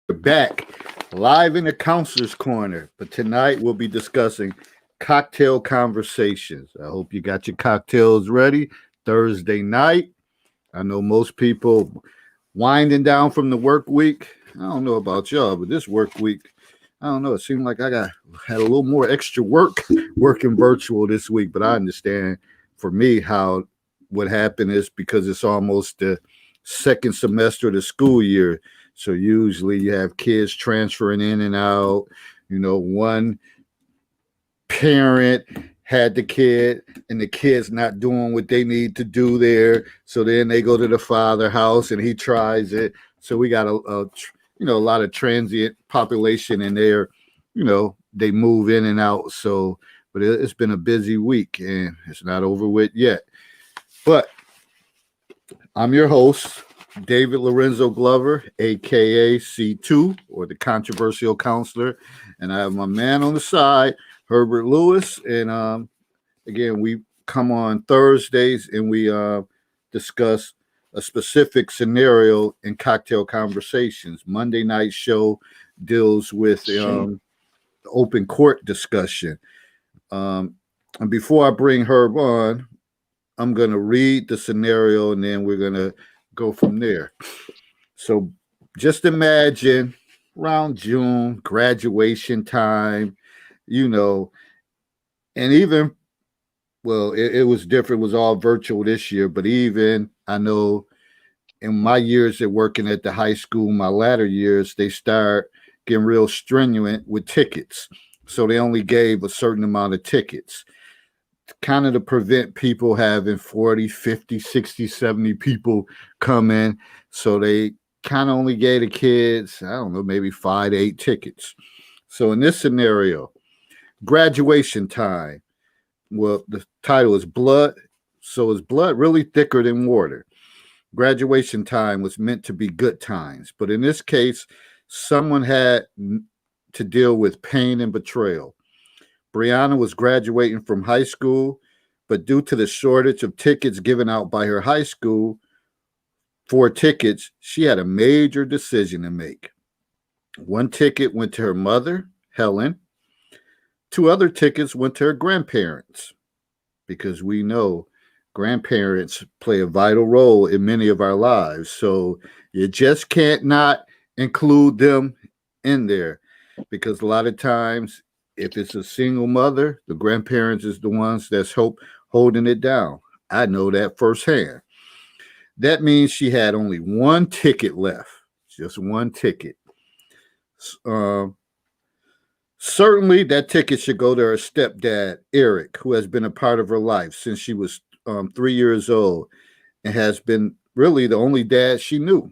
We're back live in the counselor's corner, but tonight we'll be discussing cocktail conversations. I hope you got your cocktails ready. Thursday night. I know most people winding down from the work week. I don't know about y'all, but this work week, I don't know. It seemed like I got had a little more extra work working virtual this week, but I understand for me how what happened is because it's almost the second semester of the school year. So usually you have kids transferring in and out. One parent had the kid and the kid's not doing what they need to do there. So then they go to the father house and he tries it. So we got a lot of transient population in there. They move in and out. So, but it's been a busy week and it's not over with yet. But I'm your host, David Lorenzo Glover, aka C2, or the controversial counselor, and I have my man on the side, Herbert Lewis. And again, we come on Thursdays and we discuss a specific scenario in cocktail conversations. Monday night show deals with open court discussion. And before I bring Herb on, I'm going to read the scenario and then we're going to go from there. So just imagine around June, graduation time, and even, well, it was different. It was all virtual this year, but even I know in my years at working at the high school, my latter years, they start getting real stringent with tickets. So they only gave a certain amount of tickets, kind of to prevent people having 40, 50, 60, 70 people come in. So they kind of only gave the kids, I don't know, maybe 5 to 8 tickets. So in this scenario, graduation time. Well, the title is Blood. So is blood really thicker than water? Graduation time was meant to be good times. But in this case, someone had to deal with pain and betrayal. Brianna was graduating from high school, but due to the shortage of tickets given out by her high school for tickets, she had a major decision to make. One ticket went to her mother, Helen. 2 other tickets went to her grandparents, because we know grandparents play a vital role in many of our lives. So you just can't not include them in there, because a lot of times, if it's a single mother, the grandparents is the ones that's holding it down. I know that firsthand. That means she had only one ticket left, just one ticket. Um, Certainly, that ticket should go to her stepdad, Eric, who has been a part of her life since she was 3 years old and has been really the only dad she knew.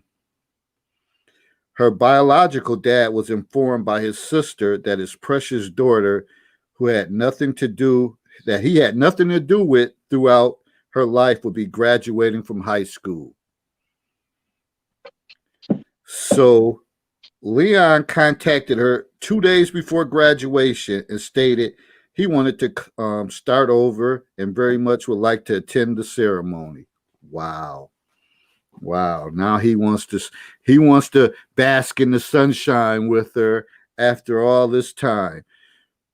Her biological dad was informed by his sister that his precious daughter, who had nothing to do, that he had nothing to do with throughout her life, would be graduating from high school. So Leon contacted her 2 days before graduation and stated he wanted to start over and very much would like to attend the ceremony. Wow. Wow. Now he wants to bask in the sunshine with her after all this time.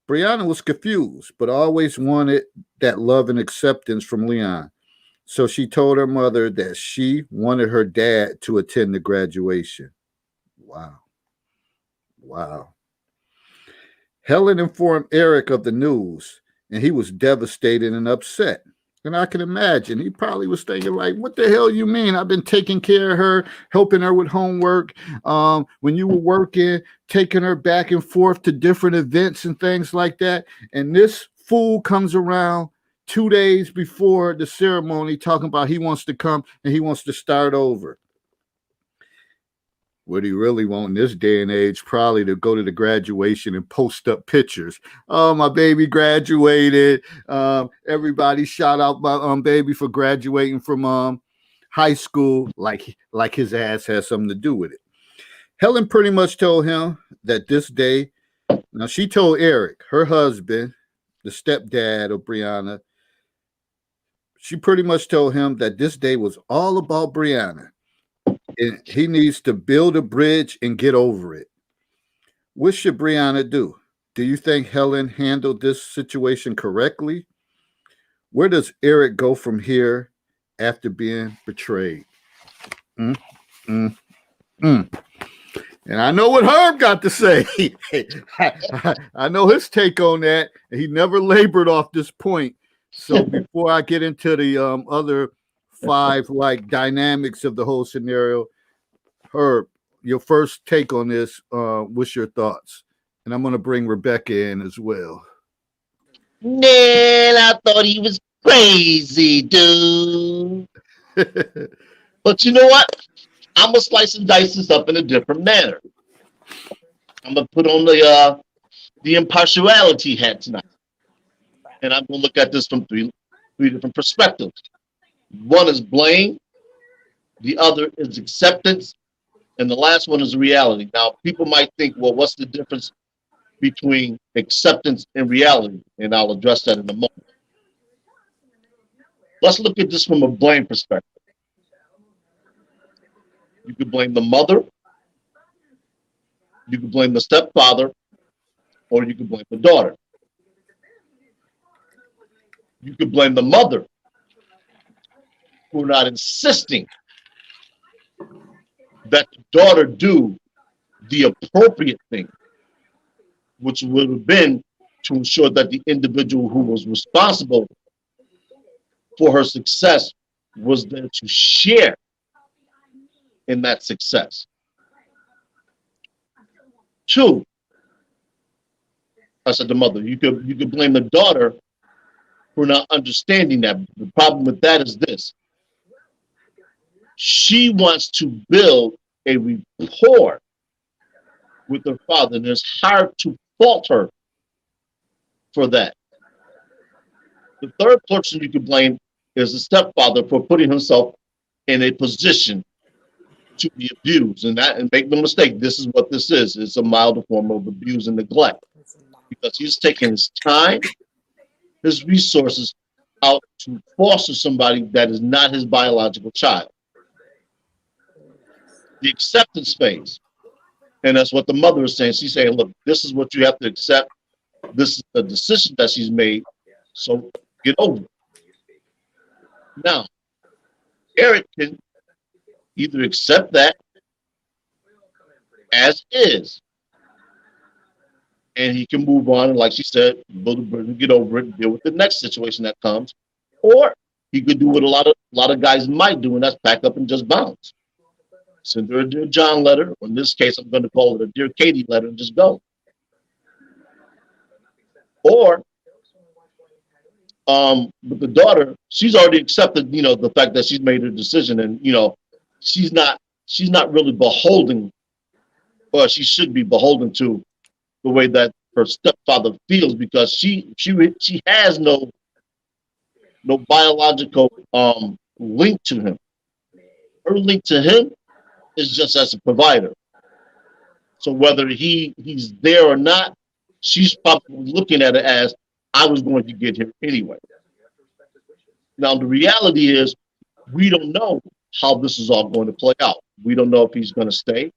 Brianna was confused, but always wanted that love and acceptance from Leon. So she told her mother that she wanted her dad to attend the graduation. Wow. Wow. Helen informed Eric of the news, and he was devastated and upset. And I can imagine he probably was thinking, like, what the hell you mean? I've been taking care of her, helping her with homework. When you were working, taking her back and forth to different events and things like that. And this fool comes around 2 days before the ceremony talking about he wants to come and he wants to start over. What he really want in this day and age, probably to go to the graduation and post up pictures. Oh, my baby graduated. Everybody shout out my baby for graduating from high school, like his ass has something to do with it. Helen pretty much told him that this day, now she told Eric, her husband, the stepdad of Brianna, she pretty much told him that this day was all about Brianna. and he needs to build a bridge and get over it. What should Brianna do? Do you think Helen handled this situation correctly? Where does Eric go from here after being betrayed? Mm, mm, mm. And I know what Herb got to say. I know his take on that. He never labored off this point. So before I get into the other five like dynamics of the whole scenario, Herb, your first take on this, what's your thoughts? And I'm going to bring Rebecca in as well. Man, I thought he was crazy, dude. But you know what? I'm gonna slice and dice this up in a different manner. I'm gonna put on the impartiality hat tonight, and I'm gonna look at this from three different perspectives. One is blame, the other is acceptance, and the last one is reality. Now, people might think, well, what's the difference between acceptance and reality? And I'll address that in a moment. Let's look at this from a blame perspective. You could blame the mother, you could blame the stepfather, or you could blame the daughter. You could blame the mother for not insisting that the daughter do the appropriate thing, which would have been to ensure that the individual who was responsible for her success was there to share in that success. Two, I said the mother. You could blame the daughter for not understanding that. The problem with that is this: she wants to build a rapport with her father, and it's hard to fault her for that. The third person you could blame is the stepfather for putting himself in a position to be abused. And make no mistake, this is what this is. It's a milder form of abuse and neglect because he's taking his time, his resources out to foster somebody that is not his biological child. The acceptance phase. And that's what the mother is saying. She's saying, look, this is what you have to accept. This is the decision that she's made. So get over it. Now, Eric can either accept that as is, and he can move on, and like she said, build a bridge and get over it and deal with the next situation that comes. Or he could do what a lot of guys might do, and that's pack up and just bounce. Send her a Dear John letter, or in this case, I'm going to call it a Dear Katie letter, and just go. Or with the daughter, she's already accepted, the fact that she's made her decision, and she's not really beholden, or she should be beholden to the way that her stepfather feels because she has no biological link to him. Her link to him is just as a provider. So whether he's there or not, she's probably looking at it as I was going to get here anyway. Now the reality is we don't know how this is all going to play out. We don't know if he's going to stay.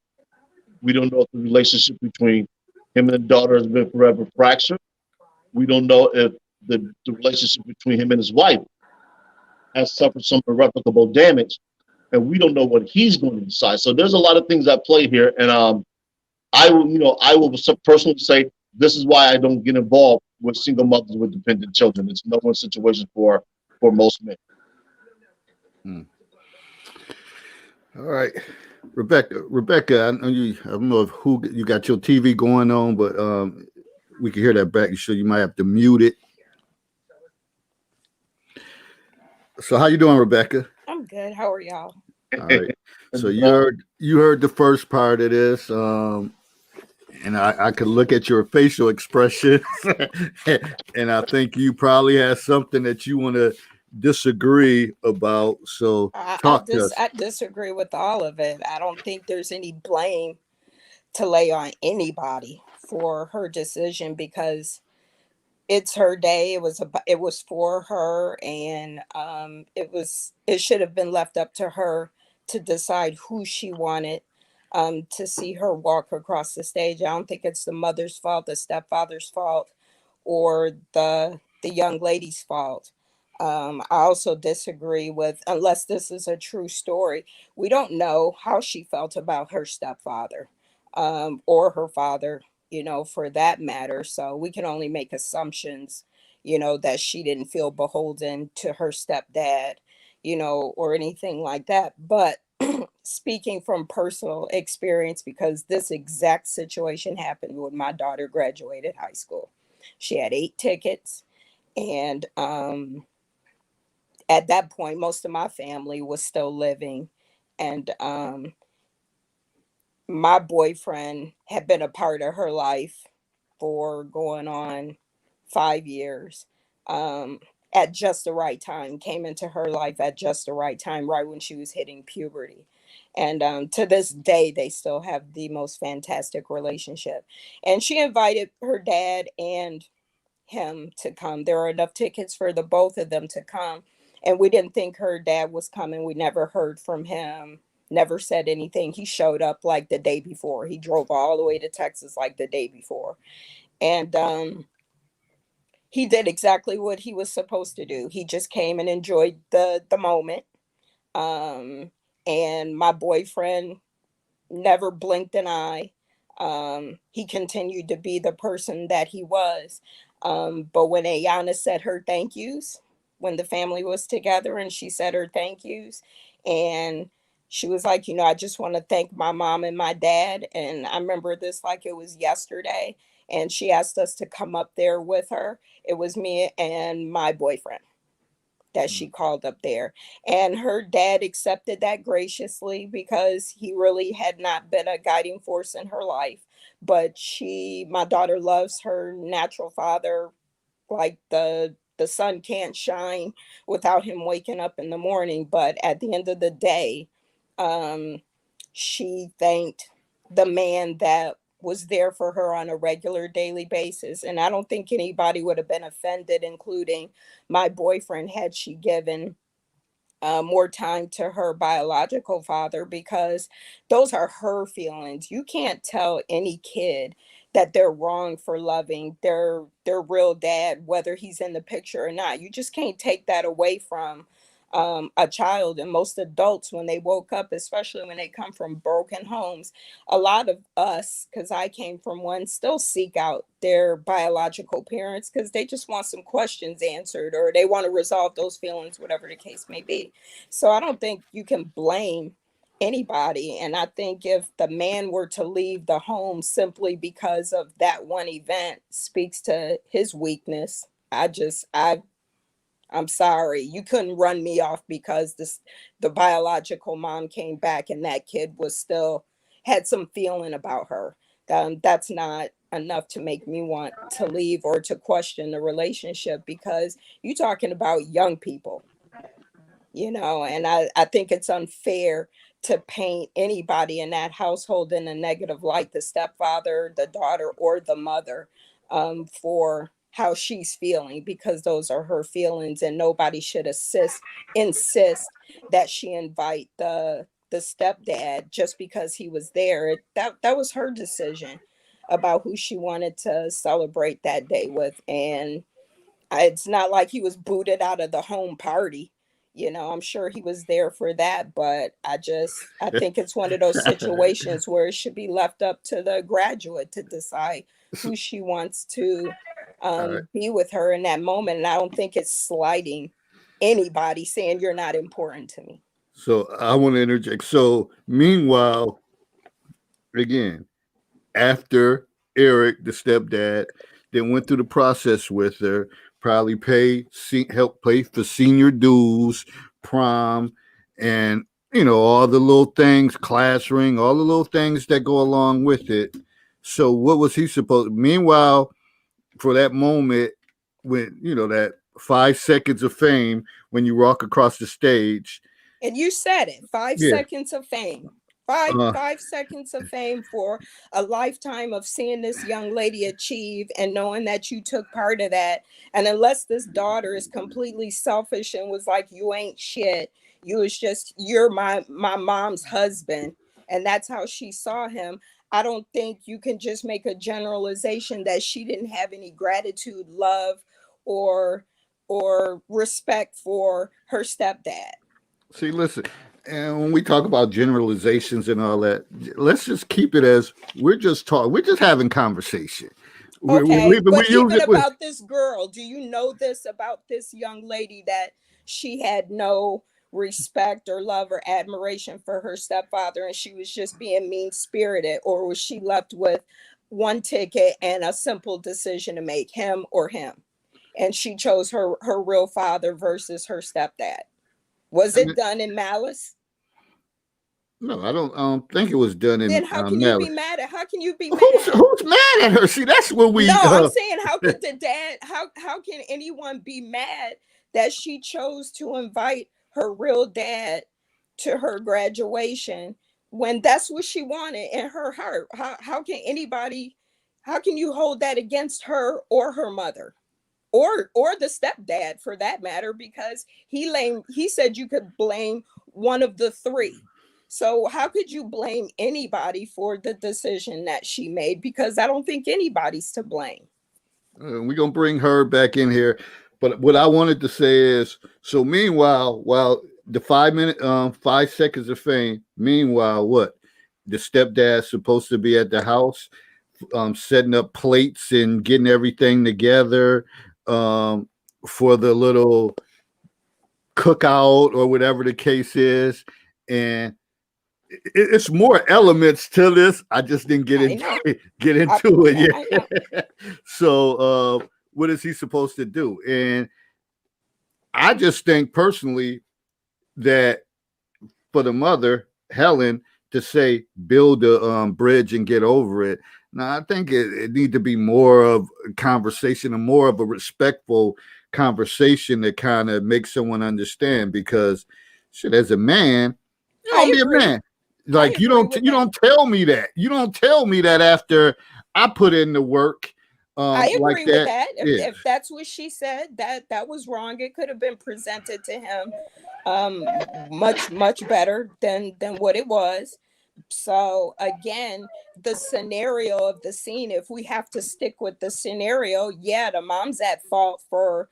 We don't know if the relationship between him and the daughter has been forever fractured. We don't know if the relationship between him and his wife has suffered some irreparable damage, and we don't know what he's going to decide. So there's a lot of things at play here, and I will personally say this is why I don't get involved with single mothers with dependent children. It's no one situation for most men. Hmm. All right, Rebecca. I don't know if who you got your TV going on, but we can hear that back. You sure you might have to mute it. So how you doing, Rebecca? I'm good. How are y'all? All right. So you heard the first part of this, and I could look at your facial expression, and I think you probably have something that you want to disagree about. So talk to us. I disagree with all of it. I don't think there's any blame to lay on anybody for her decision because it's her day. It was for her, and it should have been left up to her to decide who she wanted to see her walk across the stage. I don't think it's the mother's fault, the stepfather's fault, or the young lady's fault. I also disagree with, unless this is a true story, we don't know how she felt about her stepfather or her father, for that matter. So we can only make assumptions, that she didn't feel beholden to her stepdad, or anything like that. But speaking from personal experience, because this exact situation happened when my daughter graduated high school. She had 8 tickets, and at that point, most of my family was still living, and my boyfriend had been a part of her life for going on 5 years. Um, at just the right time, came into her life at just the right time, right when she was hitting puberty. And to this day, they still have the most fantastic relationship. And she invited her dad and him to come. There were enough tickets for the both of them to come. And we didn't think her dad was coming. We never heard from him, never said anything. He showed up like the day before. He drove all the way to Texas like the day before. And he did exactly what he was supposed to do. He just came and enjoyed the moment. Um, and my boyfriend never blinked an eye. He continued to be the person that he was. But when Ayana said her thank yous, when the family was together and she said her thank yous, and she was like, I just want to thank my mom and my dad. And I remember this like it was yesterday. And she asked us to come up there with her. It was me and my boyfriend that she called up there. And her dad accepted that graciously because he really had not been a guiding force in her life. But my daughter loves her natural father like the sun can't shine without him waking up in the morning. But at the end of the day, um, she thanked the man that was there for her on a regular daily basis. And I don't think anybody would have been offended, including my boyfriend, had she given more time to her biological father, because those are her feelings. You can't tell any kid that they're wrong for loving their real dad, whether he's in the picture or not. You just can't take that away from a child. And most adults, when they woke up, especially when they come from broken homes, a lot of us, because I came from one, still seek out their biological parents because they just want some questions answered, or they want to resolve those feelings, whatever the case may be. So I don't think you can blame anybody. And I think if the man were to leave the home simply because of that one event, speaks to his weakness. I'm sorry. You couldn't run me off because the biological mom came back and that kid was still had some feeling about her. That's not enough to make me want to leave or to question the relationship, because you're talking about young people, and I think it's unfair to paint anybody in that household in a negative light, the stepfather, the daughter, or the mother, for how she's feeling, because those are her feelings, and nobody should insist that she invite the stepdad just because he was there. That was her decision about who she wanted to celebrate that day with. And it's not like he was booted out of the home party. I'm sure he was there for that, but I think it's one of those situations where it should be left up to the graduate to decide who she wants to All right. be with her in that moment. And I don't think it's slighting anybody, saying you're not important to me. So I want to interject. So meanwhile, again, after Eric, the stepdad, then went through the process with her, probably help pay for senior dues, prom, and all the little things, class ring, all the little things that go along with it. So what was he supposed? Meanwhile, for that moment, when that 5 seconds of fame when you walk across the stage, And you said it, five yeah, seconds of fame. Five uh, 5 seconds of fame for a lifetime of seeing this young lady achieve and knowing that you took part of that. And unless this daughter is completely selfish and was like, you ain't shit, You was just, you're my mom's husband, and that's how she saw him. I don't think you can just make a generalization that she didn't have any gratitude, love, or respect for her stepdad. See, listen, and when we talk about generalizations and all that, let's just keep it as we're just talking. We're just having conversation. Okay, but Use even it with. about this girl, do you know this about this young lady, that she had no respect or love or admiration for her stepfather, and she was just being mean spirited? Or was she left with one ticket and a simple decision to make, him or him? And she chose her real father versus her stepdad. Was it done in malice? No, I don't think it was done in Then how can you be malice. mad at, how can you be mad? Who's mad at her? See, that's what we. No, I'm saying, how could the dad, how can anyone be mad that she chose to invite her real dad to her graduation when that's what she wanted in her heart? How can anybody, how can you hold that against her or her mother? Or the stepdad, for that matter, because he said you could blame one of the three. So how could you blame anybody for the decision that she made? Because I don't think anybody's to blame. We're gonna bring her back in here, but what I wanted to say is, so meanwhile, while the 5 seconds of fame, meanwhile, what the stepdad's supposed to be at the house, setting up plates and getting everything together, for the little cookout or whatever the case is, and it's more elements to this. I just didn't get into it yet. So, what is he supposed to do? And I just think personally that for the mother, Helen, to say build a bridge and get over it. Now, I think it need to be more of a conversation and more of a respectful conversation that kind of makes someone understand. Because, shit, as a man, you don't be a man. Like you don't tell me that. You don't tell me that after I put in the work. I agree like with that. If that's what she said, that was wrong. It could have been presented to him much better than what it was. So again, the scenario of the scene, if we have to stick with the scenario, yeah, the mom's at fault for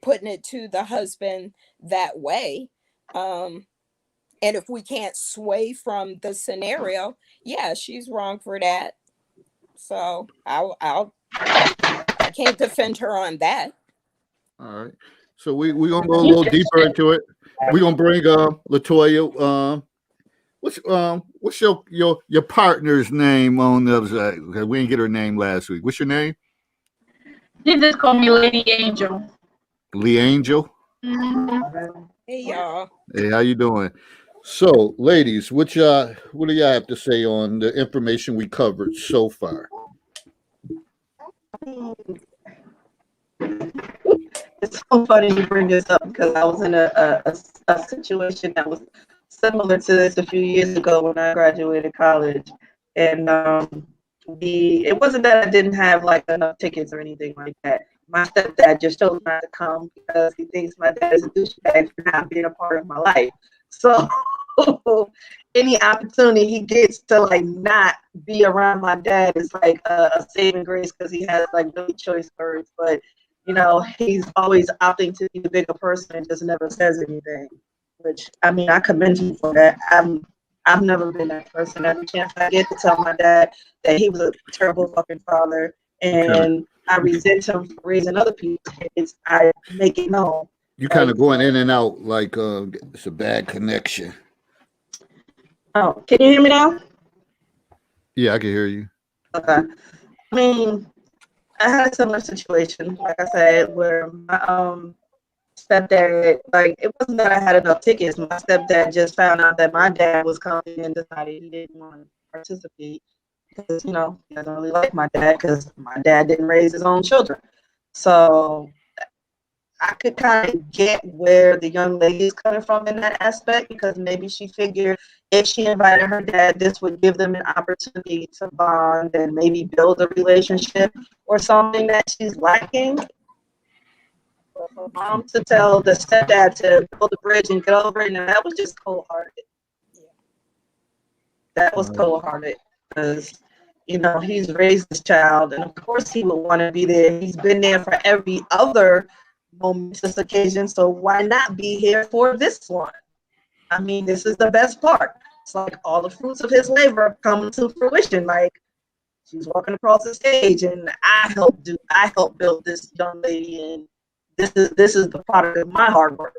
putting it to the husband that way. And if we can't sway from the scenario, yeah, she's wrong for that. So I can't defend her on that. All right. So we're gonna go a little deeper into it. We're gonna bring Latoya. What's your partner's name on the other side? Because we didn't get her name last week. What's your name? You just call me Lady Angel. Lee Angel. Mm-hmm. Hey y'all. Hey, how you doing? So, ladies, what do y'all have to say on the information we covered so far? It's so funny you bring this up because I was in a situation that was similar to this a few years ago when I graduated college, and it wasn't that I didn't have like enough tickets or anything like that. My stepdad just chose not to come because he thinks my dad is a douchebag for not being a part of my life. So any opportunity he gets to like not be around my dad is like a saving grace because he has like really choice words. But you know, he's always opting to be the bigger person and just never says anything. Which I mean, I commend him for that. I've never been that person. Every chance I get to tell my dad that he was a terrible fucking father, and I resent him for raising other people's kids, I make it known. You kind of going in and out like it's a bad connection. Oh, can you hear me now? Yeah, I can hear you. Okay. I mean, I had a similar situation, like I said, where my stepdad, like, it wasn't that I had enough tickets. My stepdad just found out that my dad was coming and decided he didn't want to participate because, you know, he doesn't really like my dad because my dad didn't raise his own children. So I could kind of get where the young lady is coming from in that aspect, because maybe she figured if she invited her dad, this would give them an opportunity to bond and maybe build a relationship or something that she's lacking. For mom to tell the stepdad to build a bridge and get over it, and that was just cold-hearted. That was cold-hearted because, you know, he's raised this child, and of course he would want to be there. He's been there for every other momentous occasion, so why not be here for this one? I mean, this is the best part. It's like all the fruits of his labor come to fruition. Like, she's walking across the stage, and I helped build this young lady, and this is the product of my hard work.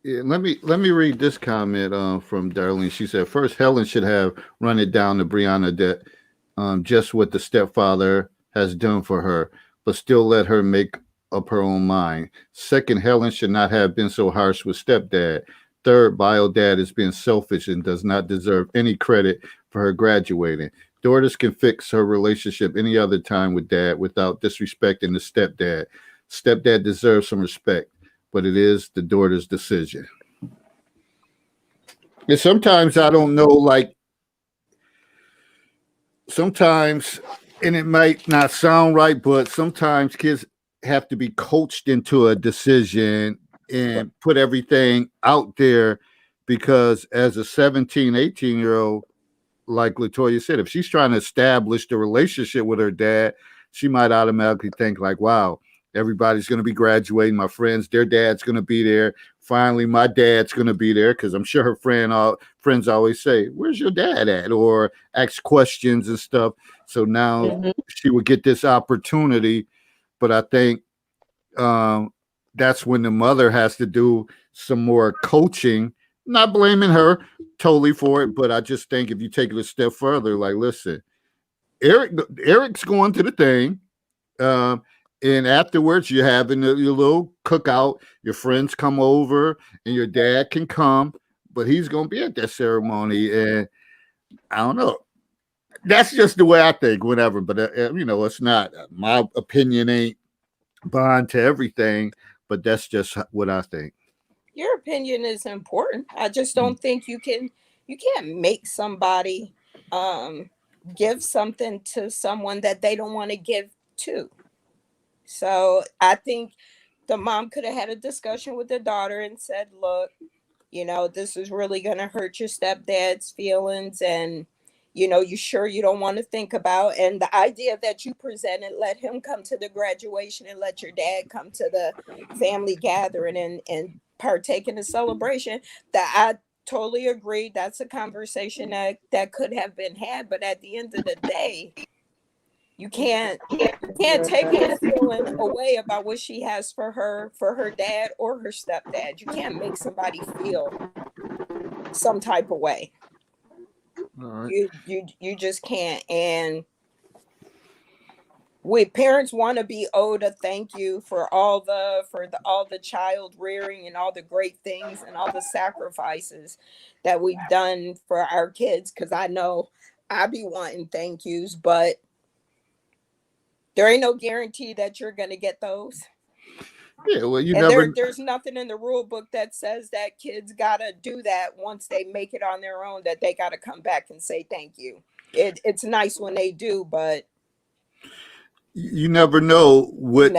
Yeah, let me read this comment from Darlene. She said, first, Helen should have run it down to Brianna that just what the stepfather has done for her, but still let her make up her own mind. Second, Helen should not have been so harsh with stepdad. Third, bio dad is being selfish and does not deserve any credit for her graduating. Daughters can fix her relationship any other time with dad without disrespecting the stepdad. Stepdad deserves some respect, but it is the daughter's decision. And sometimes I don't know, like sometimes, and it might not sound right, but sometimes kids have to be coached into a decision and put everything out there because as a 17, 18-year-old, like Latoya said, if she's trying to establish the relationship with her dad, she might automatically think like, wow, everybody's going to be graduating. My friends, their dad's going to be there. Finally, my dad's going to be there because I'm sure her friends always say, where's your dad at? Or ask questions and stuff. So now she would get this opportunity. But I think that's when the mother has to do some more coaching. Not blaming her totally for it, but I just think if you take it a step further, like, listen, Eric's going to the thing. And afterwards, you're having your little cookout. Your friends come over, and your dad can come, but he's going to be at that ceremony. And I don't know. That's just the way I think. Whatever, but it's not my opinion. Ain't bond to everything, but that's just what I think. Your opinion is important. I just don't think you can't make somebody give something to someone that they don't want to give to. So I think the mom could have had a discussion with the daughter and said, look, this is really going to hurt your stepdad's feelings. And, you sure you don't want to think about. And the idea that you presented, let him come to the graduation and let your dad come to the family gathering and partake in the celebration, that I totally agree. That's a conversation that could have been had. But at the end of the day, you can't take her feeling away about what she has for her dad or her stepdad. You can't make somebody feel some type of way. All right. You just can't. And parents want to be owed a thank you for all the child rearing and all the great things and all the sacrifices that we've done for our kids. Because I know I be wanting thank yous, but there ain't no guarantee that you're going to get those. Yeah, well, there's nothing in the rule book that says that kids got to do that once they make it on their own, that they got to come back and say thank you. It's nice when they do, but you never know what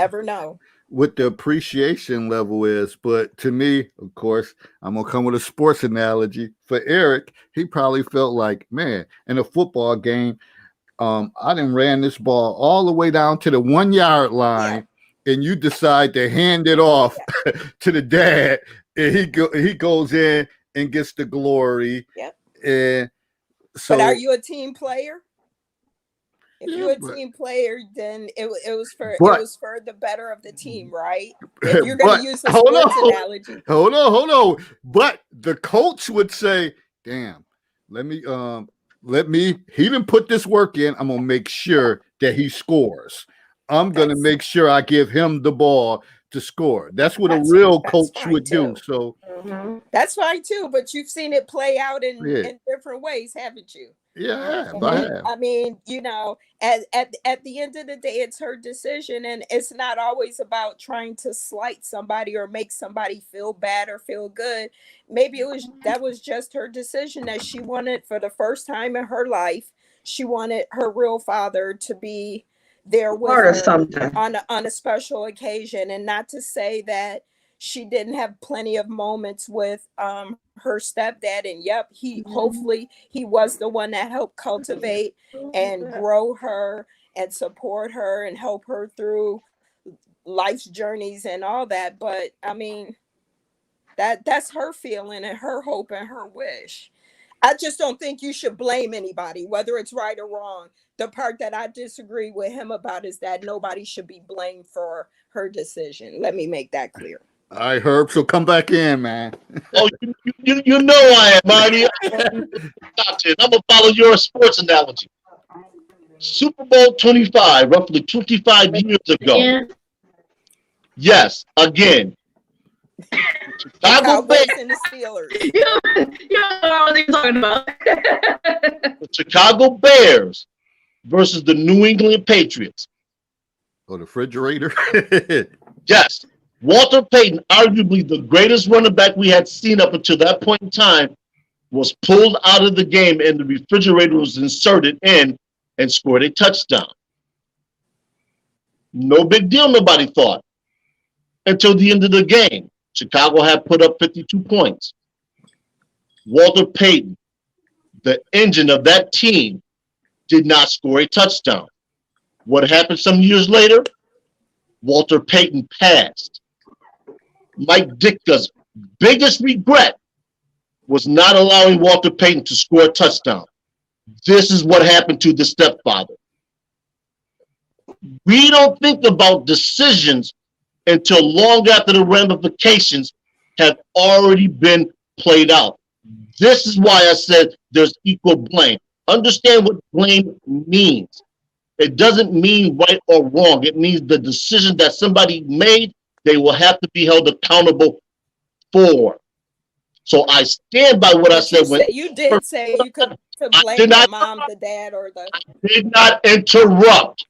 the appreciation level is. But to me, of course, I'm going to come with a sports analogy. For Eric, he probably felt like, man, in a football game, I done ran this ball all the way down to the 1 yard line, and you decide to hand it off to the dad, and he goes in and gets the glory. Yep. And so, but are you a team player? If you're a team player, then it was for the better of the team, right? If you're going to use the sports analogy. Hold on. But the coach would say, damn, he didn't put this work in. I'm going to make sure that he scores. I'm going to make sure I give him the ball to score. That's what a real coach would do. So that's fine too, but you've seen it play out in different ways, haven't you? Yeah, I have. I mean, at the end of the day, it's her decision, and it's not always about trying to slight somebody or make somebody feel bad or feel good. Maybe that was just her decision that she wanted for the first time in her life. She wanted her real father to be there with Part of her something. on a special occasion. And not to say that she didn't have plenty of moments with her stepdad. And yep, he hopefully he was the one that helped cultivate and grow her and support her and help her through life's journeys and all that. But I mean, that's her feeling and her hope and her wish. I just don't think you should blame anybody, whether it's right or wrong. The part that I disagree with him about is that nobody should be blamed for her decision. Let me make that clear. All right, Herb, so come back in, man. Oh, you know I am, Marty. I'm gonna follow your sports analogy. Super Bowl 25, roughly 25 years ago. Yeah. Yes, again. Chicago Cowboys Bears, and the Steelers. You don't know what I was talking about. the Chicago Bears versus the New England Patriots. Oh, the refrigerator. Yes, Walter Payton, arguably the greatest running back we had seen up until that point in time, was pulled out of the game and the refrigerator was inserted in and scored a touchdown. No big deal, nobody thought. Until the end of the game, Chicago had put up 52 points. Walter Payton, the engine of that team, did not score a touchdown. What happened some years later? Walter Payton passed. Mike Ditka's biggest regret was not allowing Walter Payton to score a touchdown. This is what happened to the stepfather. We don't think about decisions until long after the ramifications have already been played out. This is why I said there's equal blame. Understand what blame means. It doesn't mean right or wrong. It means the decision that somebody made, they will have to be held accountable for. So I stand by what I said. You did say you could blame the mom, the dad, or the. I did not interrupt.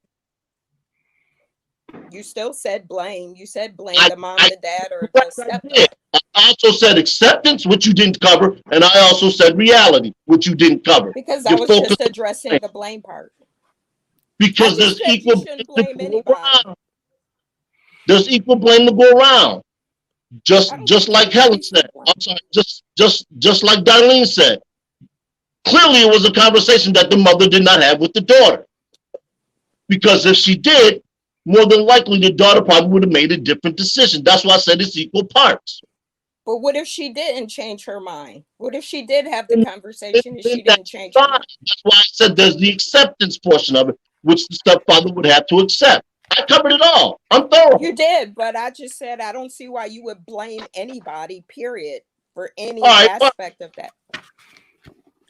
You still said blame. You said blame the mom, the dad, or the stepdad. I also said acceptance, which you didn't cover, and I also said reality, which you didn't cover. Because I was just addressing the blame part. Because there's equal blame to go around. There's equal blame to go around. Just like Helen said. I'm sorry, just like Darlene said. Clearly it was a conversation that the mother did not have with the daughter. Because if she did, more than likely the daughter probably would have made a different decision. That's why I said it's equal parts. But what if she didn't change her mind? What if she did have the conversation and she didn't change her mind? That's why I said there's the acceptance portion of it, which the stepfather would have to accept. I covered it all. I'm thorough. You did, but I just said I don't see why you would blame anybody, period, for any aspect of that.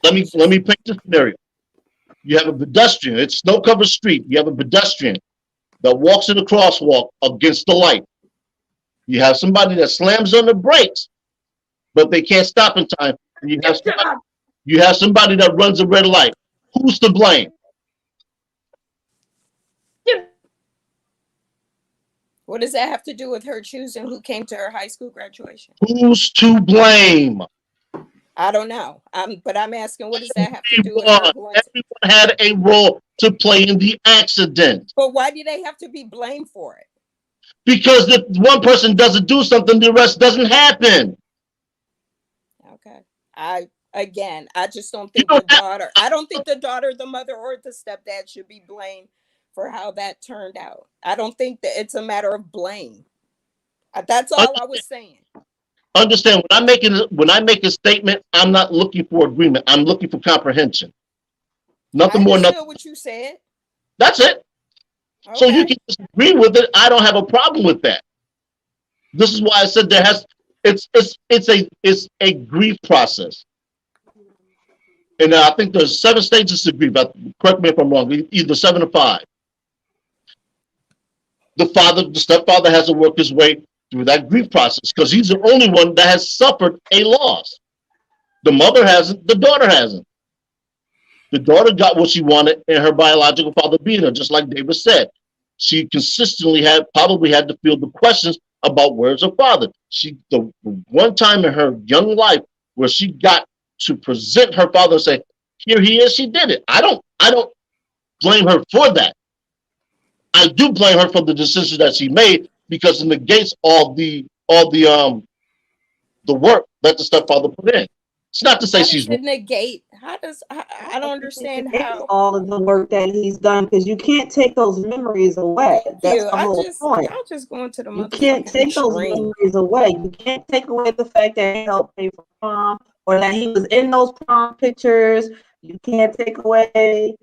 Let me paint the scenario. You have a pedestrian. It's snow-covered street. You have a pedestrian that walks in the crosswalk against the light. You have somebody that slams on the brakes, but they can't stop in time. And you have somebody that runs a red light. Who's to blame? What does that have to do with her choosing who came to her high school graduation? Who's to blame? I don't know. But I'm asking, what does that have to do with her? Everyone had a role to play in the accident. But why do they have to be blamed for it? Because if one person doesn't do something, the rest doesn't happen. Okay. I just don't think I don't think the daughter, the mother, or the stepdad should be blamed for how that turned out. I don't think that it's a matter of blame. That's all I was saying. Understand, when I make a statement, I'm not looking for agreement. I'm looking for comprehension. Nothing more. Nothing. What you said. That's it. Okay. So you can disagree with it. I don't have a problem with that. This is why I said it's a grief process. And I think there's 7 stages of grief. Correct me if I'm wrong. Either 7 or 5. The stepfather has to work his way through that grief process because he's the only one that has suffered a loss. The mother hasn't, the daughter hasn't. The daughter got what she wanted and her biological father beat her, just like David said. She consistently probably had to field the questions about where's her father. The one time in her young life where she got to present her father and say, here he is, she did it. I don't blame her for that. I do blame her for the decision that she made because it negates all the work that the stepfather put in. It's not to say How she's does it negate? How does I don't understand how. all of the work that he's done because you can't take those memories away. Thank That's you. the whole point. Y'all just going to the You can't motherfucking take those extreme. memories away. You can't take away the fact that he helped pay for prom or that he was in those prom pictures. You can't take away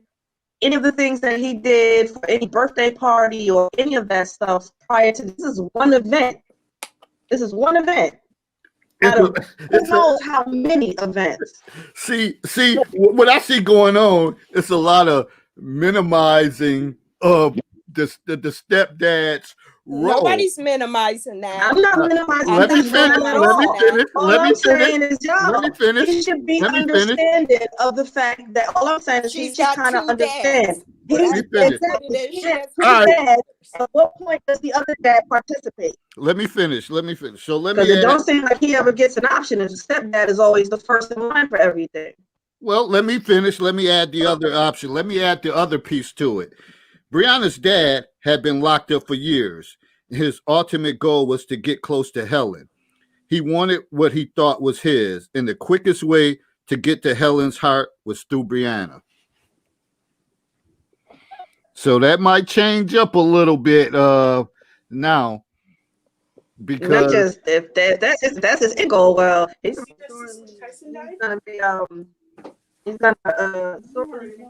any of the things that he did for any birthday party or any of that stuff prior to this. Is one event. This is one event out of who knows how many events. See, what I see going on, it's a lot of minimizing of the stepdad's role. Nobody's minimizing that. I'm not minimizing. Let me his finish. role at Let me all. finish. All Let me I'm finish. saying is, Let me y'all, finish. he should be Let me finish. understanding of the fact that all I'm saying is he She's should got kind of two understand. dads. He's Let me finish. exactly. It is. He She has has two All right. dads. At what point does the other dad participate? Let me finish. Let me finish. So let Because me it add. don't seem like he ever gets an option. His stepdad is always the first in line for everything. Well, let me finish. Let me add the other option. Let me add the other piece to it. Brianna's dad had been locked up for years. His ultimate goal was to get close to Helen. He wanted what he thought was his, and the quickest way to get to Helen's heart was through Brianna. So that might change up a little bit now And that because just if that's his end goal. Well, he's gonna be he's gonna sort of in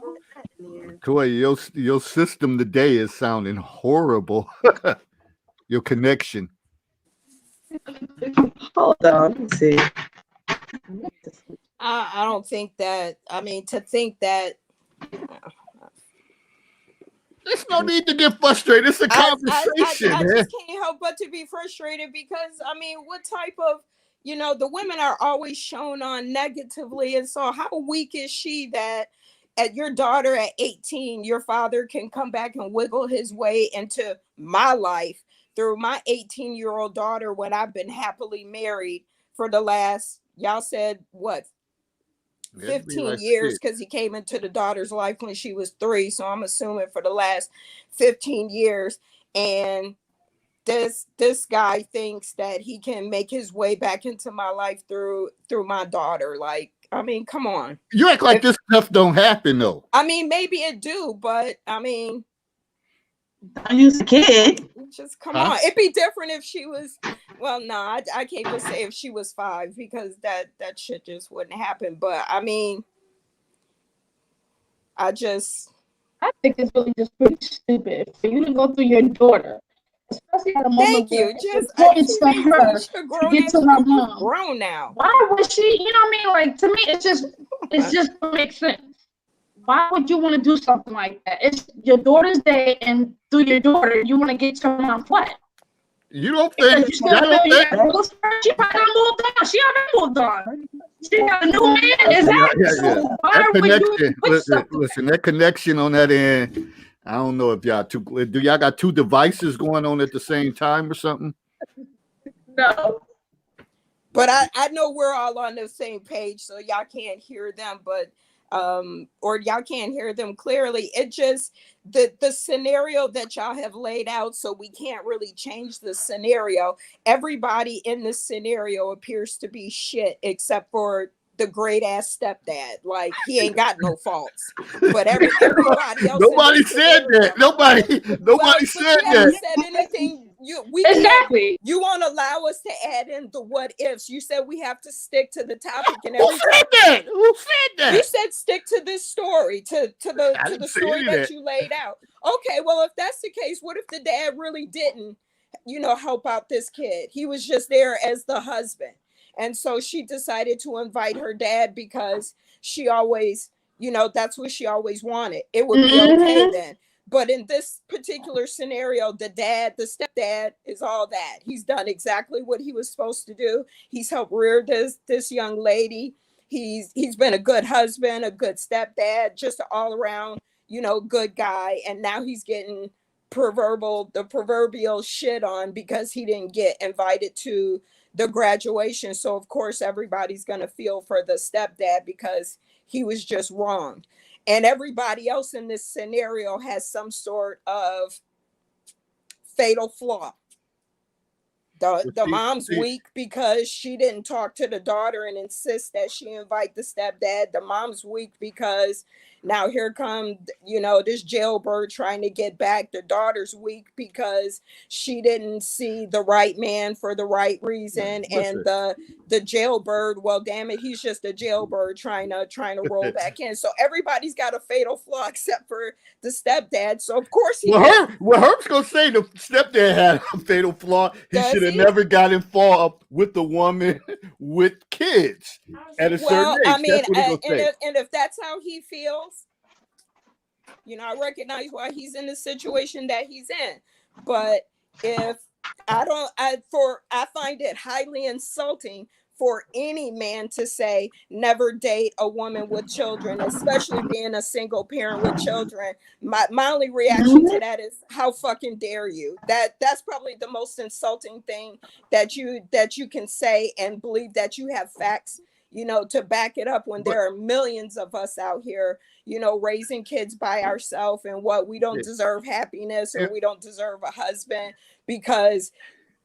the end. Toy, your system today is sounding horrible. Your connection. Hold on, let me see. I don't think that. I mean, to think that. There's no need to get frustrated. It's a conversation, I man. just can't help but to be frustrated because I mean, what type of the women are always shown on negatively, and so how weak is she that at your daughter at 18, your father can come back and wiggle his way into my life through my 18-year-old daughter when I've been happily married for the last y'all said what It'd be 15 like years shit. because he came into the daughter's life when she was 3, so I'm assuming for the last 15 years. And this guy thinks that he can make his way back into my life through my daughter. Like, I mean, come on. You act like this stuff don't happen though. I mean, maybe it do, but I mean, I used a kid. just come on. It'd be different if she was. Well, no, I can't just say if she was 5 because that shit just wouldn't happen. But I mean, I think it's really just pretty stupid for you to go through your daughter, especially at a moment Thank you. where it's Just important to her she's a to grown get ass. to her mom. Grown now. Why would she? You know what I mean? Like, to me, it just don't make sense. Why would you want to do something like that? It's your daughter's day, and through your daughter, you want to get your mom what? You don't think? You still know you have to go for her. She probably done moved on. She already moved on. She got a new man. Exactly. Yeah. So why That would you connection. put something? Listen, that connection on that end. I don't know if y'all do y'all got two devices going on at the same time or something? No. But I know we're all on the same page, so y'all can't hear them, but or y'all can't hear them clearly. It just the scenario that y'all have laid out, so we can't really change the scenario. Everybody in this scenario appears to be shit except for the great ass stepdad. Like, he ain't got no faults. But everybody else. Nobody said that. Nobody said you haven't that. said anything. Exactly. You won't allow us to add in the what ifs. You said we have to stick to the topic and Who everything. said that? Who said that? You said stick to this story, to the say story that. that you laid out. Okay, well, if that's the case, what if the dad really didn't, help out this kid? He was just there as the husband. And so she decided to invite her dad because she always, that's what she always wanted. It would be okay then. But in this particular scenario, the stepdad is all that. He's done exactly what he was supposed to do. He's helped rear this young lady. He's been a good husband, a good stepdad, just an all around, good guy. And now he's getting the proverbial shit on because he didn't get invited to the graduation. So of course everybody's gonna feel for the stepdad because he was just wrong. And everybody else in this scenario has some sort of fatal flaw. The See, mom's see, weak because she didn't talk to the daughter and insist that she invite the stepdad. The mom's weak because now here come, this jailbird trying to get back. The daughter's weak because she didn't see the right man for the right reason. And listen. the jailbird, well, damn it, he's just a jailbird trying to roll back in. So everybody's got a fatal flaw except for the stepdad. So of course he Well, Herb's gonna say the stepdad had a fatal flaw. He does. should have He? never got involved with the woman with kids at a certain Well, age. I mean, That's what he gonna say. and if that's how he feels, I recognize why he's in the situation that he's in. But if I find it highly insulting for any man to say never date a woman with children, especially being a single parent with children. My only reaction to that is, how fucking dare you? That's probably the most insulting thing that you can say, and believe that you have facts, to back it up, when there are millions of us out here, raising kids by ourselves, and what we don't deserve happiness, or we don't deserve a husband because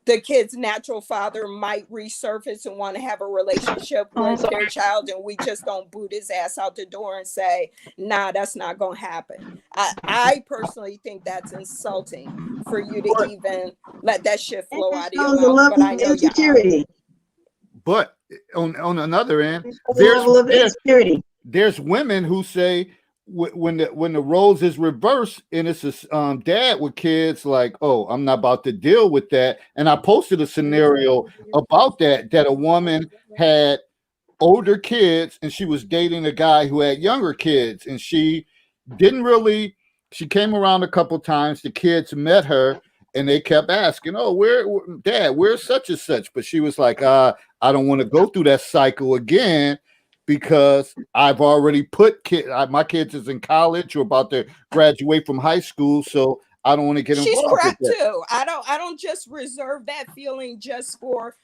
the kid's natural father might resurface and want to have a relationship with their child, and we just don't boot his ass out the door and say, nah, that's not going to happen. I personally think that's insulting for you to even let that shit flow out of your mouth. But I know insecurity. But on another end, there's women who say, when the roles is reversed and it's a dad with kids, like, oh, I'm not about to deal with that. And I posted a scenario about that a woman had older kids and she was dating a guy who had younger kids, and she came around a couple times. The kids met her and they kept asking, oh, where's such and such? But she was like, I don't want to go through that cycle again, because I've already put my kids is in college or about to graduate from high school, so I don't want to get involved. She's crap with that. too. I don't just reserve that feeling just for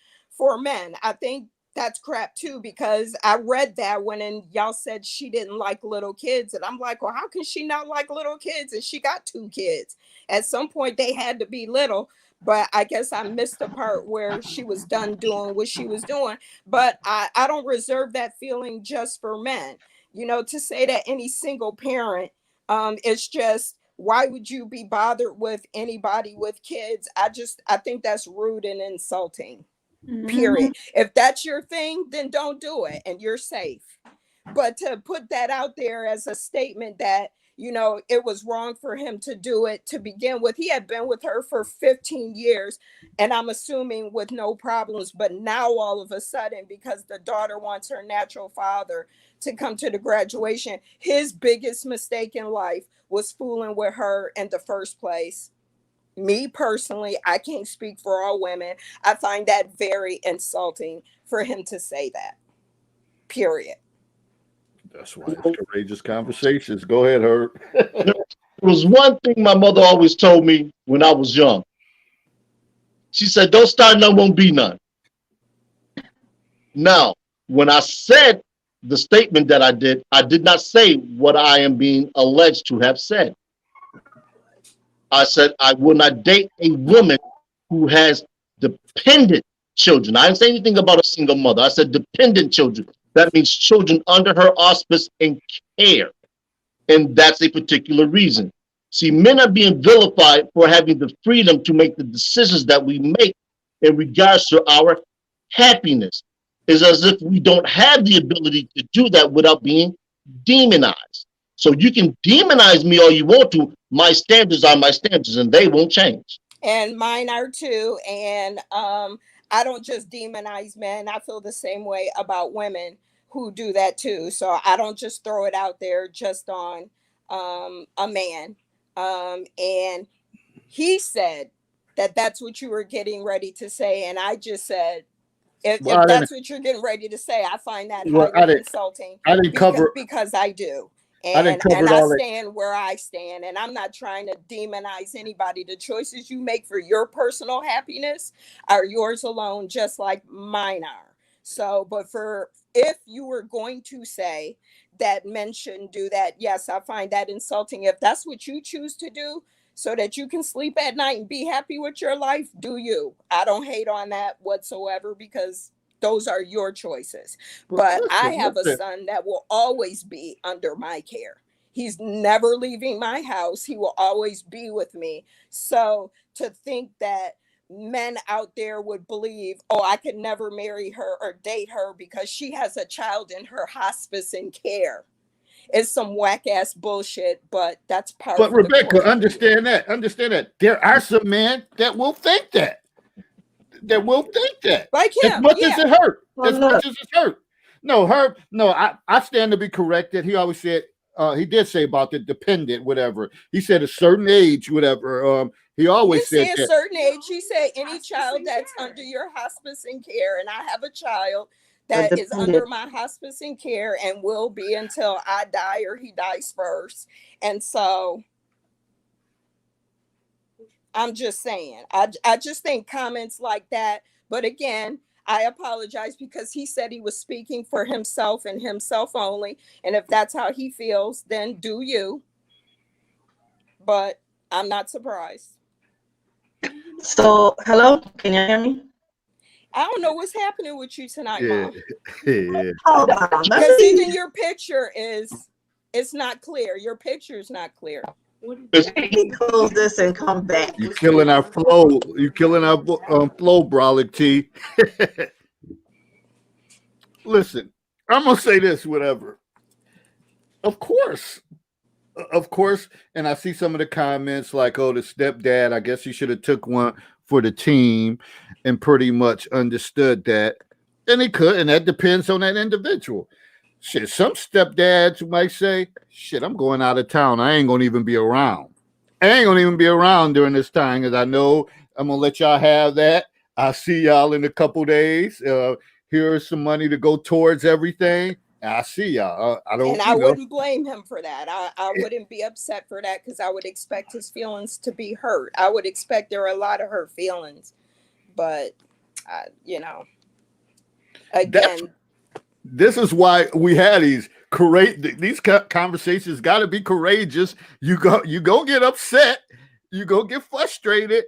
men. I think that's crap too, because I read that when y'all said she didn't like little kids, and I'm like, well, how can she not like little kids? And she got 2 kids. At some point they had to be little. But I guess I missed the part where she was done doing what she was doing. But I don't reserve that feeling just for men. To say that any single parent, it's just, why would you be bothered with anybody with kids? I think that's rude and insulting. Period. If that's your thing, then don't do it and you're safe. But to put that out there as a statement that, it was wrong for him to do it to begin with. He had been with her for 15 years, and I'm assuming with no problems. But now all of a sudden, because the daughter wants her natural father to come to the graduation, his biggest mistake in life was fooling with her in the first place. Me personally, I can't speak for all women. I find that very insulting for him to say that. Period. That's why it's courageous conversations. Go ahead, Herb. There was one thing my mother always told me when I was young. She said, don't start none, won't be none. Now, when I said the statement that I did not say what I am being alleged to have said. I said I will not date a woman who has dependent children. I didn't say anything about a single mother. I said dependent children. That means children under her auspice and care. And that's a particular reason. See, men are being vilified for having the freedom to make the decisions that we make in regards to our happiness. It's as if we don't have the ability to do that without being demonized. So you can demonize me all you want to. My standards are my standards, and they won't change. And mine are too. And I don't just demonize men. I feel the same way about women who do that too. So I don't just throw it out there just on a man. And he said that that's what you were getting ready to say. And I just said, if that's what you're getting ready to say, I find that highly insulting. I didn't cover because I do. And I stand where I stand, and I'm not trying to demonize anybody. The choices you make for your personal happiness are yours alone, just like mine are. So, but if you were going to say that men shouldn't do that, yes, I find that insulting. If that's what you choose to do, so that you can sleep at night and be happy with your life, do you. I don't hate on that whatsoever, because those are your choices. But I have a son that will always be under my care. He's never leaving my house. He will always be with me. So to think that men out there would believe, oh, I could never marry her or date her because she has a child in her hospice and care, is some whack ass bullshit. But that's part But of Rebecca, the understand that there are some men that will think that. Like As him, much yeah. as it hurt. Well, As much as it hurt. No, Herb, no, I stand to be corrected. He always said, he did say about the dependent, whatever. He said a certain age, whatever. He He always didn't said say a that. certain age. He said any child that's under your hospice and care, and I have a child that is under my hospice and care and will be until I die or he dies first. And so I'm just saying, I just think comments like that. But again, I apologize, because he said he was speaking for himself and himself only. And if that's how he feels, then do you. But I'm not surprised. So, hello, can you hear me? I don't know what's happening with you tonight, Yeah. Mom. Yeah. Hold on, let Because me- even your picture it's not clear. Your picture is not clear. let me close this and come back. You killing our flow. You killing our flow, Brolic T. Listen, I'm gonna say this, whatever. Of course, and I see some of the comments like, "Oh, the stepdad. I guess he should have took one for the team, and pretty much understood that." And he could, and that depends on that individual. Shit, some stepdads might say, "Shit, I'm going out of town. I ain't gonna even be around. I ain't gonna even be around during this time, because I know I'm gonna let y'all have that. I'll see y'all in a couple days. Here's some money to go towards everything. And I see y'all. I don't. And I wouldn't blame him for that. I wouldn't be upset for that, because I would expect his feelings to be hurt. I would expect there are a lot of hurt feelings. But, again, This is why we had these conversations. Got to be courageous. You go get upset. You go get frustrated.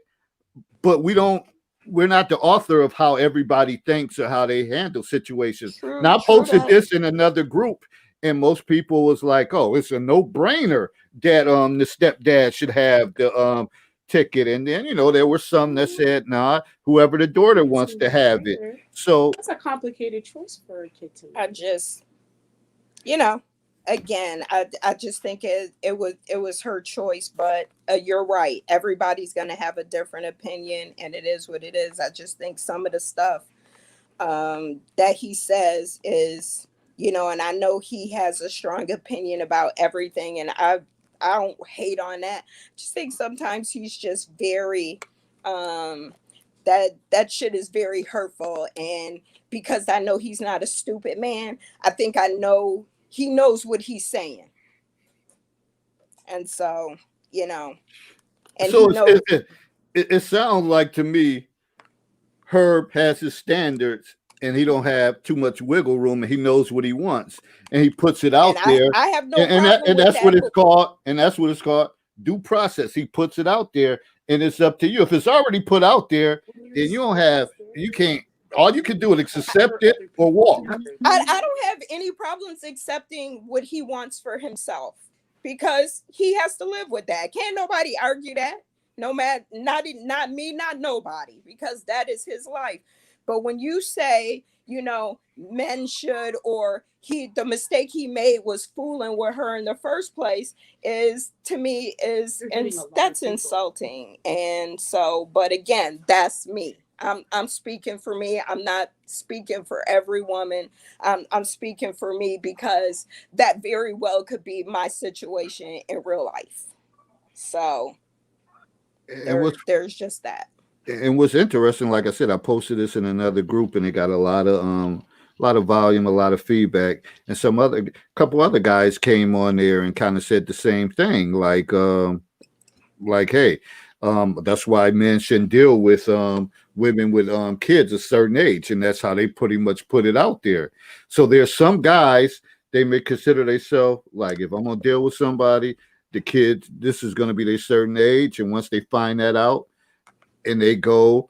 But we're not the author of how everybody thinks or how they handle situations. Now, I posted this in another group, and most people was like, "Oh, it's a no-brainer that the stepdad should have the ticket." And then there were some that said, "Nah, whoever the daughter wants to have it." So that's a complicated choice for a kid to make. I just, again, I just think it was her choice. But you're right. Everybody's gonna have a different opinion, and it is what it is. I just think some of the stuff that he says is, and I know he has a strong opinion about everything, and I don't hate on that. I just think sometimes he's just very that shit is very hurtful. And because I know he's not a stupid man, I think I know he knows what he's saying. And so, and so he knows. it sounds like to me, Herb has his standards, and he don't have too much wiggle room, and he knows what he wants, and he puts it out there. I have no and problem with that's that, what it's called. And that's what it's called. Due process. He puts it out there, and it's up to you. If it's already put out there, then you can't. All you can do is accept it or walk. I don't have any problems accepting what he wants for himself, because he has to live with that. Can't nobody argue that. No matter, not me, not nobody, because that is his life. But when you say, men should, or the mistake he made was fooling with her in the first place, is, to me, that's insulting. And so, but again, that's me. I'm speaking for me. I'm not speaking for every woman. I'm speaking for me, because that very well could be my situation in real life. So there's just that. And what's interesting, like I said, I posted this in another group, and it got a lot of volume, a lot of feedback, and couple other guys came on there and kind of said the same thing, like, hey, that's why men shouldn't deal with women with kids a certain age, and that's how they pretty much put it out there. So there's some guys, they may consider themselves like, if I'm gonna deal with somebody, the kids, this is going to be their certain age, and once they find that out, and they go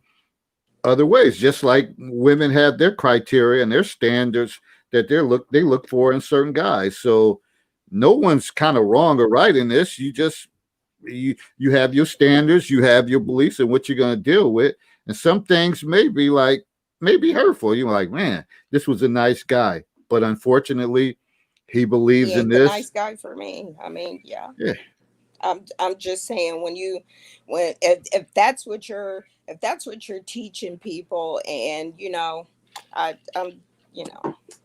other ways, just like women have their criteria and their standards that they look for in certain guys. So no one's kind of wrong or right in this. You have your standards, you have your beliefs and what you're going to deal with, and some things may be hurtful. You're like, man, this was a nice guy, but unfortunately, he believes He in ain't the this. nice guy for me. I mean, yeah. Yeah. I'm just saying if that's what you're teaching people, and I'm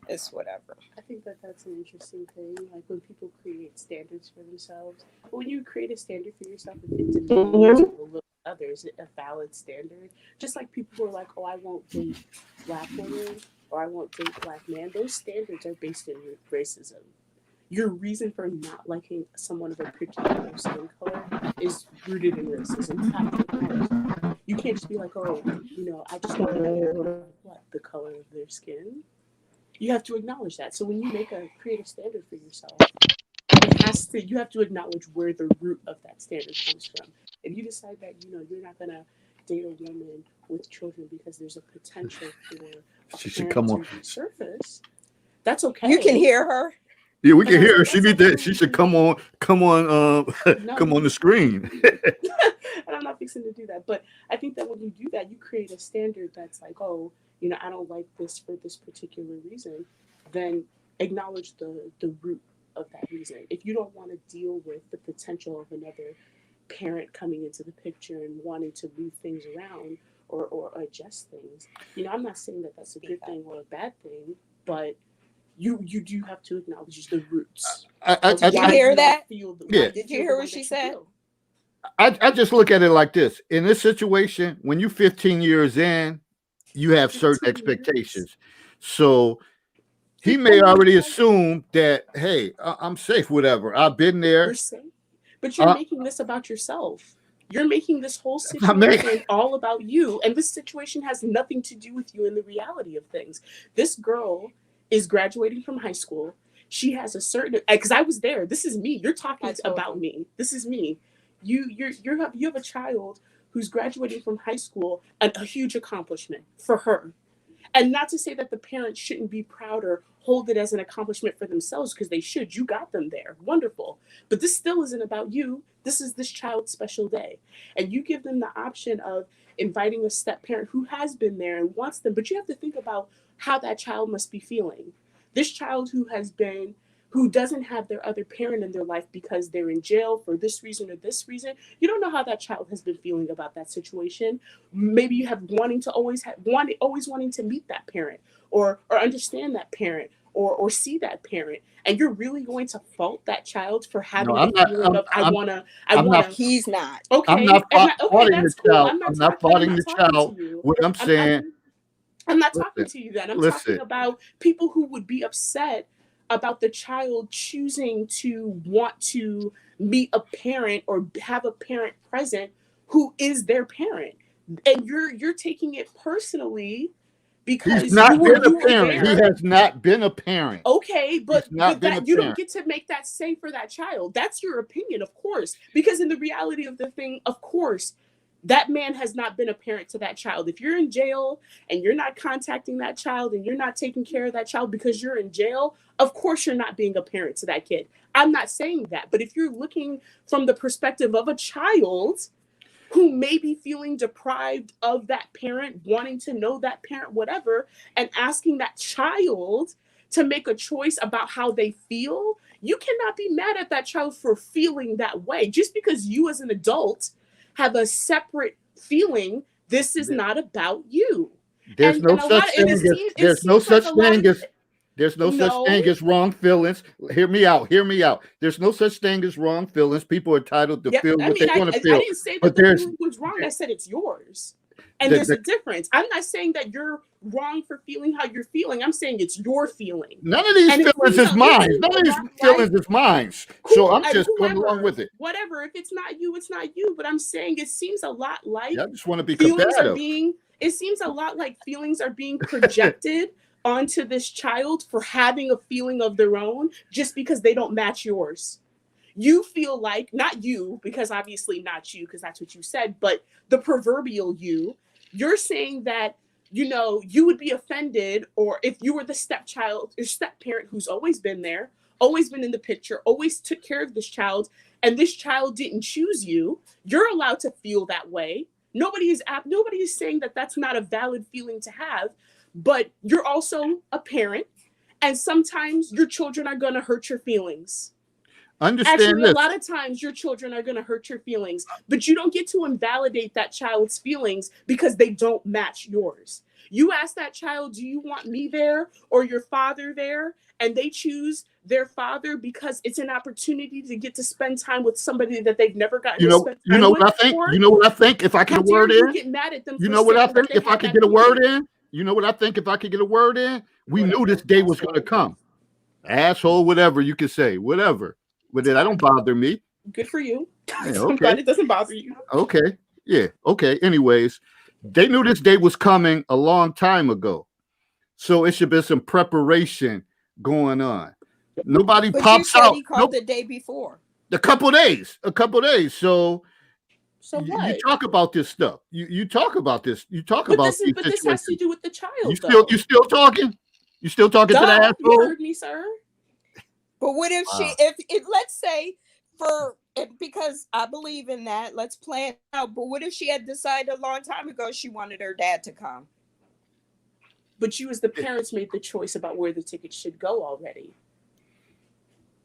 it's whatever. I think that that's an interesting thing. Like when people create standards for themselves. But when you create a standard for yourself, if it demeans or belittle others, a valid standard. Just like people who are like, oh, I won't date black women or I won't date black men. Those standards are based in racism. Your reason for not liking someone of a particular skin color is rooted in racism. You have to acknowledge that. You can't just be like, oh, I just don't like the color of their skin. You have to acknowledge that. So when you create a standard for yourself, you have to acknowledge where the root of that standard comes from. If you decide that you're not gonna date a woman with children because there's a potential for She should come on. to resurface, that's okay. You can hear her. Yeah, we can hear her. She need that. She should come on, come on the screen. And I'm not fixing to do that. But I think that when you do that, you create a standard that's like, oh, I don't like this for this particular reason. Then acknowledge the root of that reason. If you don't want to deal with the potential of another parent coming into the picture and wanting to move things around or adjust things, I'm not saying that that's a good thing or a bad thing, but you do have to acknowledge the roots. Did you hear that? Yeah. Did you hear what she said? I just look at it like this. In this situation, when you're 15 years in, you have certain expectations. So he may already assume that, hey, I'm safe, whatever. I've been there. You're safe. But you're making this about yourself. You're making this whole situation all about you. And this situation has nothing to do with you in the reality of things. This girl is graduating from high school. She has a certain, because I was there. This is me. You're talking about me. This is me. You have a child who's graduating from high school, a huge accomplishment for her. And not to say that the parents shouldn't be proud or hold it as an accomplishment for themselves, because they should. You got them there. Wonderful. But this still isn't about you. This is this child's special day. And you give them the option of inviting a step parent who has been there and wants them. But you have to think about how that child must be feeling. This child who doesn't have their other parent in their life because they're in jail for this reason or this reason. You don't know how that child has been feeling about that situation. Maybe you have always wanting to meet that parent or understand that parent or see that parent. And you're really going to fault that child for having feeling of I wanna. He's not. Okay. I'm not faulting the child. Cool. I'm not faulting the child. What I'm saying. I'm not talking to you then. I'm talking about people who would be upset about the child choosing to want to meet a parent or have a parent present who is their parent. And you're taking it personally because he's not been a there. parent. He has not been a parent. Okay, but that you don't get to make that say for that child. That's your opinion, of course. Because in the reality of the thing, of course, that man has not been a parent to that child. If you're in jail and you're not contacting that child and you're not taking care of that child because you're in jail, of course you're not being a parent to that kid. I'm not saying that. But if you're looking from the perspective of a child who may be feeling deprived of that parent, wanting to know that parent, whatever, and asking that child to make a choice about how they feel, you cannot be mad at that child for feeling that way. Just because you as an adult have a separate feeling, this is not about you. There's no such thing as wrong feelings. Hear me out. There's no such thing as wrong feelings. People are entitled to feel what they want to feel. I didn't say that the feeling was wrong. I said it's yours. And there's a difference. I'm not saying that you're wrong for feeling how you're feeling. I'm saying it's your feeling. None of these feelings is mine. None of these feelings is mine. So I'm just going along with it. Whatever. If it's not you, it's not you. But I'm saying it seems a lot like I just want to be combative. It seems a lot like feelings are being projected onto this child for having a feeling of their own just because they don't match yours. you feel like, not you, because obviously not you, because that's what you said, but the proverbial you're saying that, you know, you would be offended, or if you were the stepchild or step parent who's always been there, always been in the picture, always took care of this child, and this child didn't choose you, you're allowed to feel that way. Nobody is saying that that's not a valid feeling to have, but you're also a parent, and sometimes your children are going to hurt your feelings. Understand Actually, this. a lot of times your children are going to hurt your feelings, but you don't get to invalidate that child's feelings because they don't match yours. You ask that child, do you want me there or your father there? And they choose their father because it's an opportunity to get to spend time with somebody that they've never gotten to spend time with what I think? before. You know what I think? If I get How a word dare you in, get mad at them you for know what I saying that think? they If I had could that get a word feeling? in, you know what I think? If I could get a word in, we knew Whatever, this day was asshole. going to come. Asshole, whatever you could say, whatever. But that don't bother me. Good for you. Yeah, I'm okay. glad it doesn't bother you. Okay. Yeah. Okay. Anyways, they knew this day was coming a long time ago. So it should be some preparation going on. Nobody But you pops said out. he called the day before. A couple days. So So you what? talk about this stuff. You talk about this. You talk But about this these has to situations. do with the child, You still talking? You still talking to the Duh, you asshole? heard me, sir. But what if she, Wow. if let's say because I believe in that, let's plan it out. But what if she had decided a long time ago she wanted her dad to come? But you as the parents made the choice about where the ticket should go already.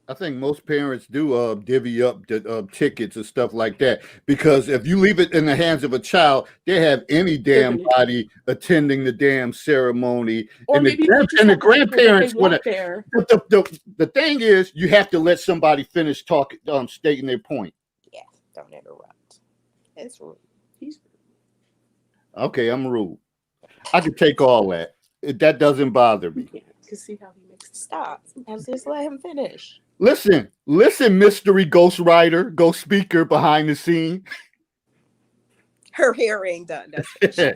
I think most parents do divvy up the tickets and stuff like that, because if you leave it in the hands of a child, they have any damn body attending the damn ceremony, or and maybe the grandparents want there. The thing is, you have to let somebody finish talking, stating their point. Yeah, don't interrupt. It's rude. He's Okay, I'm rude. I can take all that. That doesn't bother me. yeah, you see how he makes Stop and just let him finish. Listen, mystery ghostwriter, ghost speaker behind the scene. Her hair ain't done. That's what she.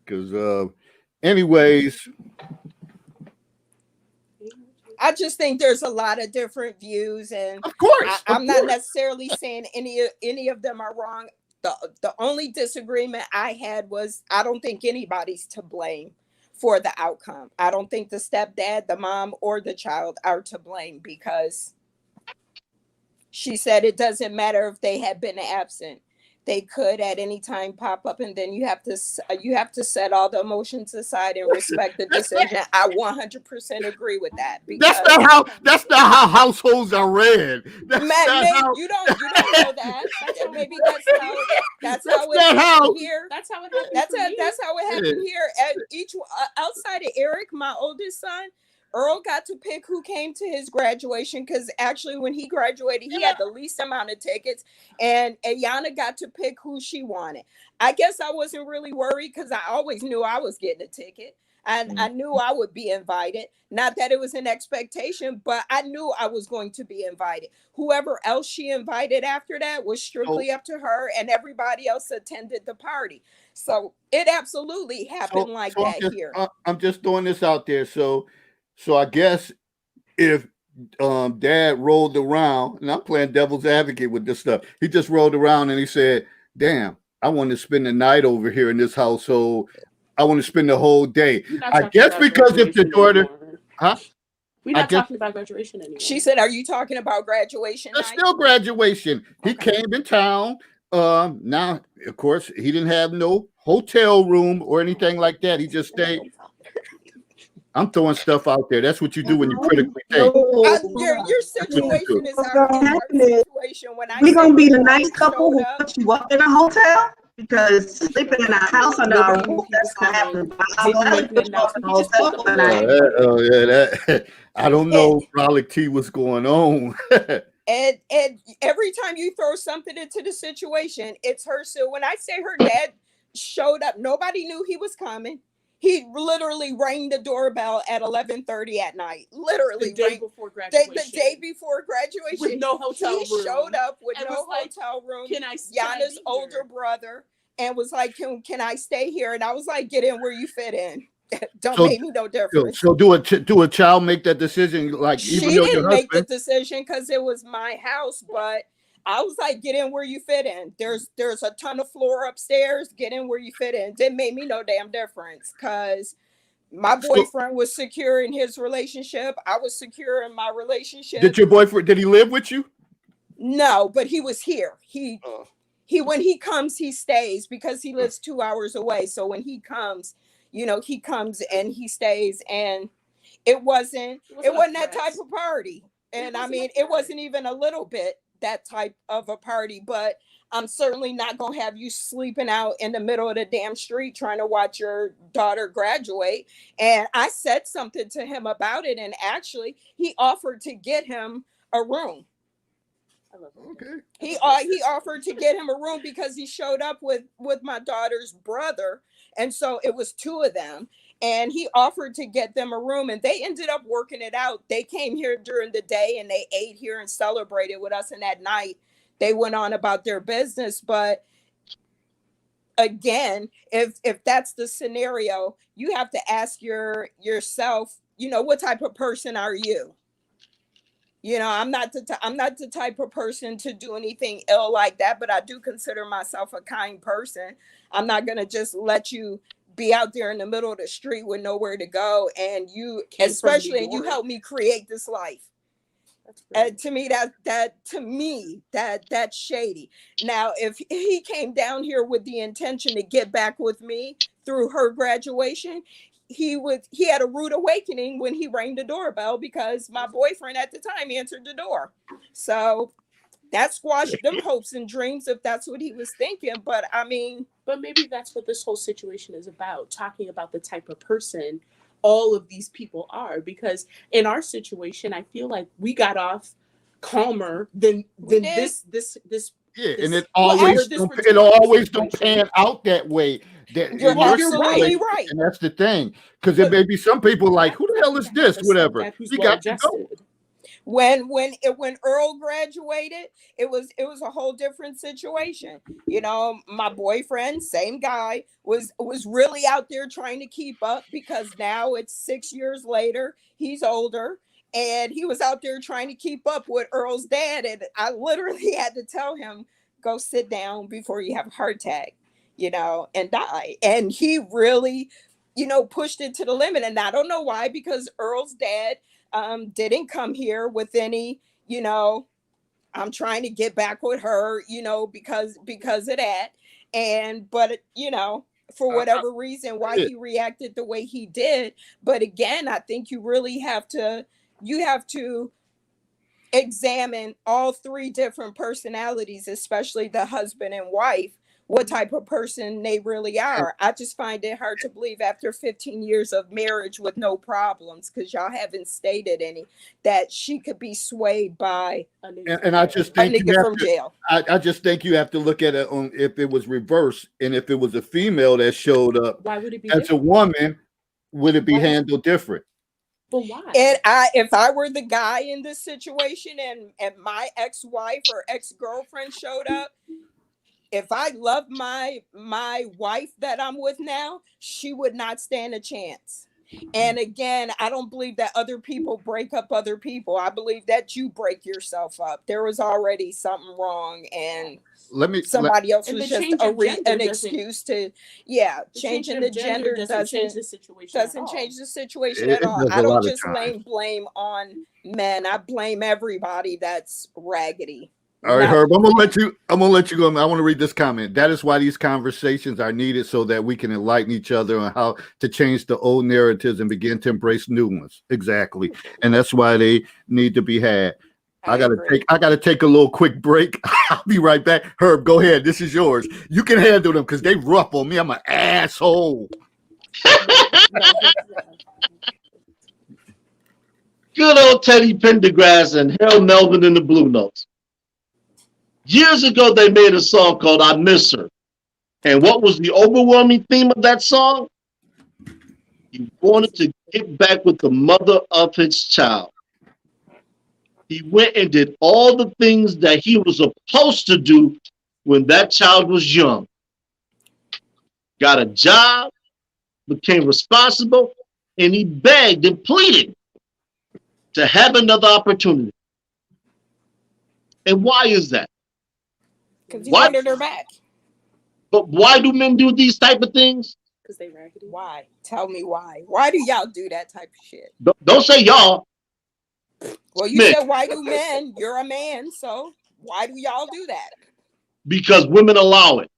Because, anyways, I just think there's a lot of different views, and of course, I'm not necessarily saying any of them are wrong. The only disagreement I had was I don't think anybody's to blame for the outcome. I don't think the stepdad, the mom, or the child are to blame, because she said it doesn't matter if they had been absent. They could at any time pop up, and then you have to set all the emotions aside and respect the decision. I 100% agree with that. That's not how households are ran. You don't know that. Maybe that's how it happened here. That's how it happened. That's how it happened here. At outside of Eric, my oldest son, Earl got to pick who came to his graduation, because actually when he graduated, he had the least amount of tickets, and Ayana got to pick who she wanted. I guess I wasn't really worried because I always knew I was getting a ticket, and I knew I would be invited. Not that it was an expectation, but I knew I was going to be invited. Whoever else she invited after that was strictly up to her, and everybody else attended the party. So it absolutely happened here. I'm just throwing this out there. So I guess if dad rolled around, and I'm playing devil's advocate with this stuff, he just rolled around and he said, damn, I want to spend the night over here in this household. I want to spend the whole day. I guess because if the daughter, we're not talking about graduation anymore. She said, are you talking about graduation That's night? still graduation. He came in town. Now, of course, he didn't have no hotel room or anything like that. He just stayed. I'm throwing stuff out there. That's what you do when you critically think. Your situation is our situation. We're going to be the nice couple who put you up in a hotel? Because sleeping in a house under our roof, that's going to happen. I don't know, Frolic T, what's going on. And every time you throw something into the situation, it's her. So when I say her dad showed up, nobody knew he was coming. He literally rang the doorbell at 11:30 at night. Literally, the day before graduation. The day before graduation, with no hotel room. He showed up with no hotel room. Yana's older brother, and was like, "Can I stay here?" And I was like, "Get in where you fit in." Don't So, make me no difference. so do a child make that decision? Like even She though your didn't make the husband, decision because it was my house, but I was like, get in where you fit in. There's a ton of floor upstairs. Get in where you fit in. Didn't make me no damn difference because my so boyfriend was secure in his relationship. I was secure in my relationship. did your boyfriend, did he live with you? No, but he was here. Oh. He when he comes, he stays because he lives 2 hours away. So when he comes, he comes and he stays. And it wasn't that type of party. And I mean, it wasn't even a little bit that type of a party, but I'm certainly not gonna have you sleeping out in the middle of the damn street trying to watch your daughter graduate. And I said something to him about it, and actually he offered to get him a room. Okay. He offered to get him a room because he showed up with my daughter's brother, and so it was two of them, and he offered to get them a room, and they ended up working it out. They came here during the day and they ate here and celebrated with us, and at night they went on about their business. But again, if that's the scenario, you have to ask yourself, what type of person are you? I'm not the type of person to do anything ill like that, but I do consider myself a kind person. I'm not going to just let you be out there in the middle of the street with nowhere to go. And you, especially, and you helped me create this life. To me, that's shady. Now, if he came down here with the intention to get back with me through her graduation, he had a rude awakening when he rang the doorbell because my boyfriend at the time answered the door. So that squashed them hopes and dreams if that's what he was thinking. But I mean, but maybe that's what this whole situation is about, talking about the type of person all of these people are, because in our situation, I feel like we got off calmer than this. Yeah, and it always don't pan out that way. You're absolutely right. And that's the thing, because there may be some people like, who the hell is this? Whatever. You got to go. When Earl graduated, it was a whole different situation. My boyfriend, same guy, was really out there trying to keep up because now it's 6 years later. He's older. And he was out there trying to keep up with Earl's dad. And I literally had to tell him, go sit down before you have a heart attack, and die. And he really, pushed it to the limit. And I don't know why, because Earl's dad didn't come here with any, I'm trying to get back with her, because of that. But for whatever reason, why he reacted the way he did. But again, I think you really have to examine all three different personalities, especially the husband and wife, what type of person they really are. I just find it hard to believe after 15 years of marriage with no problems, because y'all haven't stated any, that she could be swayed by and I just think a nigga from jail. I just think you have to look at it on if it was reversed, and if it was a female that showed up, why would it be as different? a woman, would it be handled different? But why? And if I were the guy in this situation and my ex-wife or ex-girlfriend showed up, if I love my wife that I'm with now, she would not stand a chance. And again, I don't believe that other people break up other people. I believe that you break yourself up. There was already something wrong, and somebody else was just an excuse to, changing the gender doesn't change the situation at all. I don't just blame on men. I blame everybody that's raggedy. All right, Herb, I'm gonna let you go. I want to read this comment. That is why these conversations are needed, so that we can enlighten each other on how to change the old narratives and begin to embrace new ones. Exactly. And that's why they need to be had. I gotta take a little quick break. I'll be right back. Herb, go ahead. This is yours. You can handle them because they rough on me. I'm an asshole. Good old Teddy Pendergrass and Harold Melvin in the Blue Notes. Years ago, they made a song called I Miss Her. And what was the overwhelming theme of that song? He wanted to get back with the mother of his child. He went and did all the things that he was supposed to do when that child was young. Got a job, became responsible, and he begged and pleaded to have another opportunity. And why is that? Because he Why? wanted her back. But why do men do these type of things? Because they raggedy. Why? Tell me why. Why do y'all do that type of shit? Don't say y'all. Well, you Smith. said why do men? You're a man, so why do y'all do that? Because women allow it.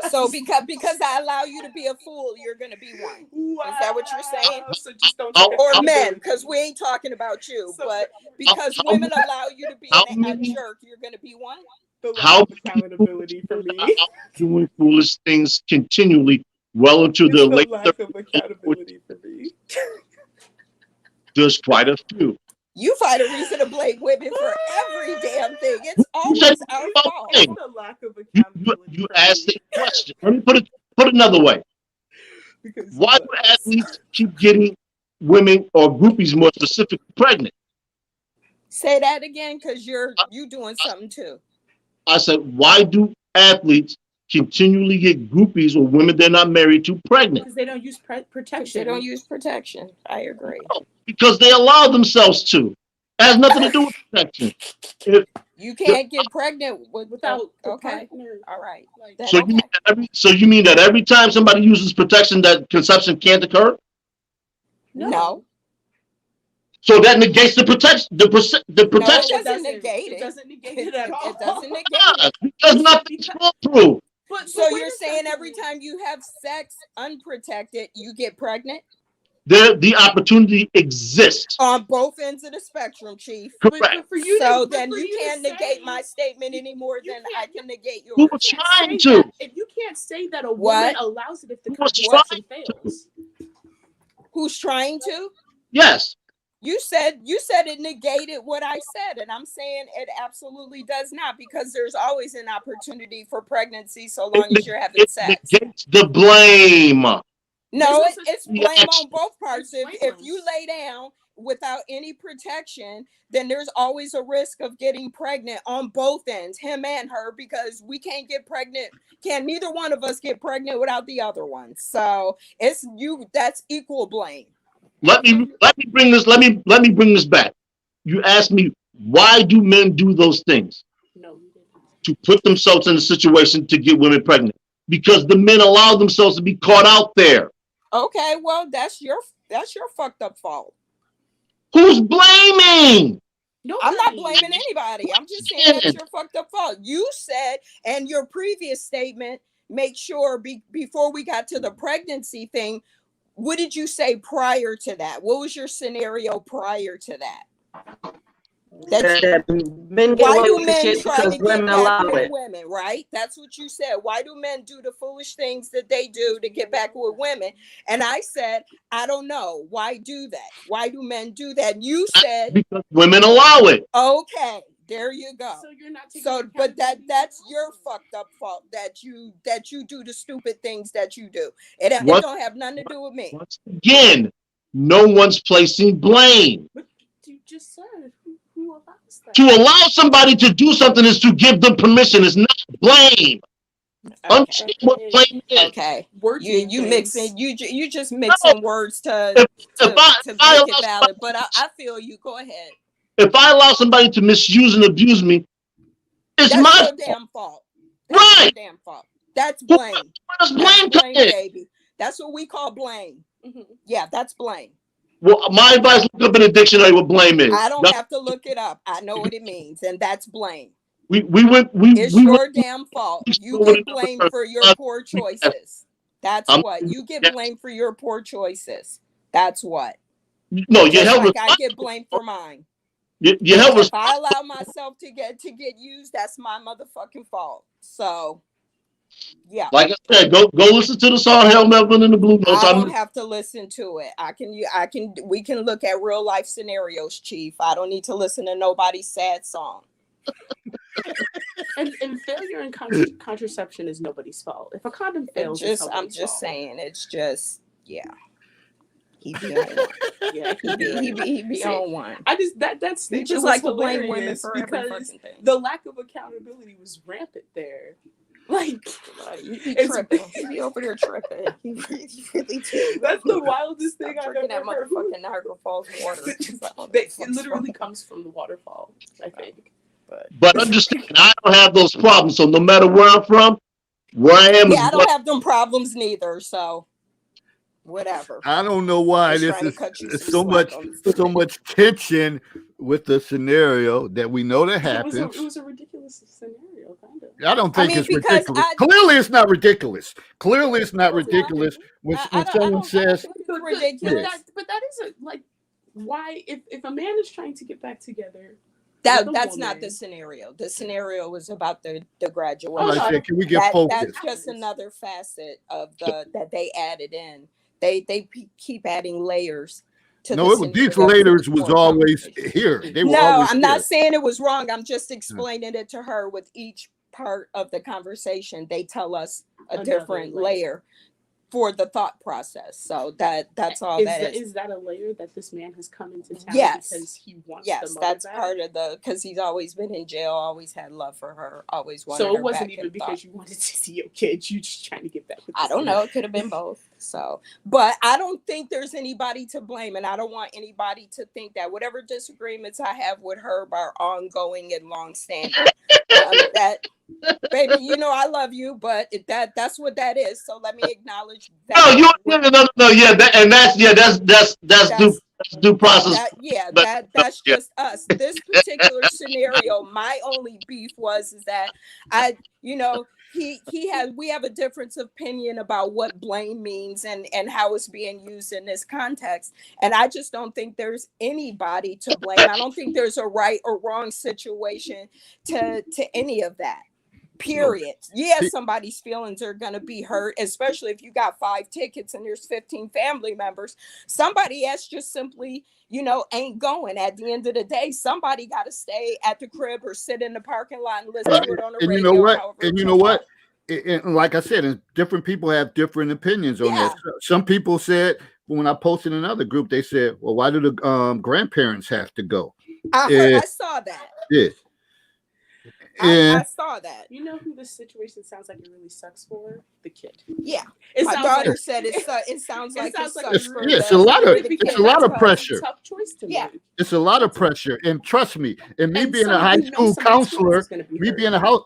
So because I allow you to be a fool, you're gonna be one. Wow. Is that what you're saying? So just don't Or take Or accountability. men, because we ain't talking about you. So- But because How- women allow you to be how a many- jerk, you're gonna be one. The lack How of accountability for me. doing foolish things continually well into It's their the late lack 30s. of accountability for me. There's quite a few. You find a reason to blame women for every damn thing. It's always our fault. It's the lack of You accountability for asked me. the question. Let me put it another way. Because Why do athletes keep getting women or groupies more specifically pregnant? Say that again, because you doing something too. I said, why do athletes continually get groupies or women they're not married to pregnant? Because they don't use protection. They don't use protection. I agree. Because they allow themselves to. It has nothing to do with protection. You can't get pregnant without the okay. partner. All right. Like, Then So you mean that every time somebody uses protection, that conception can't occur? No. So that negates the protection. The protection. it doesn't negate it. It doesn't negate it at all. It doesn't negate Yeah, it. because nothing's foolproof. So you're saying every time you have sex unprotected, you get pregnant? The opportunity exists. On both ends of the spectrum, Chief. Correct. But for you So to, then for you can't to negate say, my statement any more you than can't- I can negate yours. Who was trying say to? that, if you can't say that a What? woman allows it if the Who was contraception fails. Who's trying to? Yes. You said it negated what I said, and I'm saying it absolutely does not, because there's always an opportunity for pregnancy so long as you're having It sex. negates the blame. No, This is it's the blame action. on both parts. It's If blameless. you lay down without any protection, then there's always a risk of getting pregnant on both ends, him and her, because we can't get pregnant. Neither one of us get pregnant without the other one. So that's equal blame. Let me bring this back. You asked me, why do men do those things? No, you didn't. To put themselves in a situation to get women pregnant. Because the men allow themselves to be caught out there. Okay, well, that's your fucked up fault. Who's blaming? I'm not blaming anybody. I'm just saying that's your fucked up fault. You said, and your previous statement, make sure before we got to the pregnancy thing, what did you say prior to that? What was your scenario prior to that? That men get Why away do with men shit try because to get women back allow with it. women, right? That's what you said. Why do men do the foolish things that they do to get back with women? And I said, I don't know. Why do that? Why do men do that? You said, because women allow it. okay, there you go. So you're not taking So, but accountability that's for your it. fucked up fault that you do the stupid things that you do. It What? don't have nothing to do with me. Once again, no one's placing blame. But you just said who allows that? To allow somebody to do something is to give them permission. It's not blame. Understand what blame is. Okay. Words You mean things. mixing you just mixing words to make it valid. But I feel you. Go ahead. If I allow somebody to misuse and abuse me, it's That's my your fault. damn fault. That's Right. your damn fault. That's blame. Where does That's blame come blame, in? baby. That's what we call blame. Mhm. Yeah, that's blame. Well, my advice: look up in the dictionary what blame is. I don't have to look it up. I know what it means, and that's blame. It's we your went. damn fault. You Over get the blamed number. for your poor choices. That's I'm- what. You get yes. blamed for your poor choices. That's what. No, you Just held like I get blamed for mine. you held If I allow myself to get used, that's my motherfucking fault. So, yeah. like I said, go listen to the song "Hell Melvin and the Blue Notes." I don't have to listen to it. We can look at real life scenarios, Chief. I don't need to listen to nobody's sad song. And failure in contraception is nobody's fault. If a condom fails, it's I'm nobody's just fault. saying, it's just, yeah. He be on one. Yeah, He be See, on one. I just that statement just was like to blame women hilarious for every because fucking thing. the lack of accountability was rampant there. Like, You be it's- tripping. You be over there tripping. You really do. That's the wildest thing Stop I've drinking ever that heard. motherfucking Niagara Falls water. It literally comes from the waterfall, I think. But understand, I don't have those problems. So no matter where I'm from, where I am Yeah, is I what. don't have them problems neither. So whatever. I don't know why Just this trying to is cut you some so slack much on this so today. much tension with the scenario that we know that It happens. was a ridiculous scenario, kind of. I don't think mean, it's because ridiculous. Clearly, it's not ridiculous. Clearly, it's not Well, ridiculous when I someone don't says, think it's ridiculous. But that isn't like why if a man is trying to get back together. That's not the scenario. The scenario was about the graduation. like I said, can we get focused? That's just another facet of that they added in. They keep adding layers to No, the these scenario laters was before always conversation. here. They were No, always I'm here. not saying it was wrong. I'm just explaining it to her with each part of the conversation. They tell us a different layer for the thought process. So that's all Is that a layer that this man has come into town because he wants yes, the mother that's back? part of because he's always been in jail, always had love for her, always wanted So her it wasn't back even and because you wanted to see your kids, you just trying to get back with I don't know, it could have been both. So, but I don't think there's anybody to blame, and I don't want anybody to think that whatever disagreements I have with her are ongoing and long-standing. That baby, you know I love you, but that's what that is. So let me acknowledge that. No, yeah, that's due process. That's just us. This particular scenario, my only beef is that we have a difference of opinion about what blame means and how it's being used in this context. And I just don't think there's anybody to blame. I don't think there's a right or wrong situation to any of that. Period. Yeah, somebody's feelings are going to be hurt, especially if you got 5 tickets and there's 15 family members. Somebody else just simply, ain't going. At the end of the day, somebody got to stay at the crib or sit in the parking lot and listen to it on the radio. And you know what? And like I said, different people have different opinions on this. Some people said, when I posted in another group, they said, well, why do the grandparents have to go? I saw that. Yeah. I saw that. You know who this situation sounds like it really sucks for? The kid. Yeah. My daughter said it sounds like it sucks for it's a lot of pressure. It's a tough choice to make. It's a lot of pressure. And trust me, and me being a high school counselor,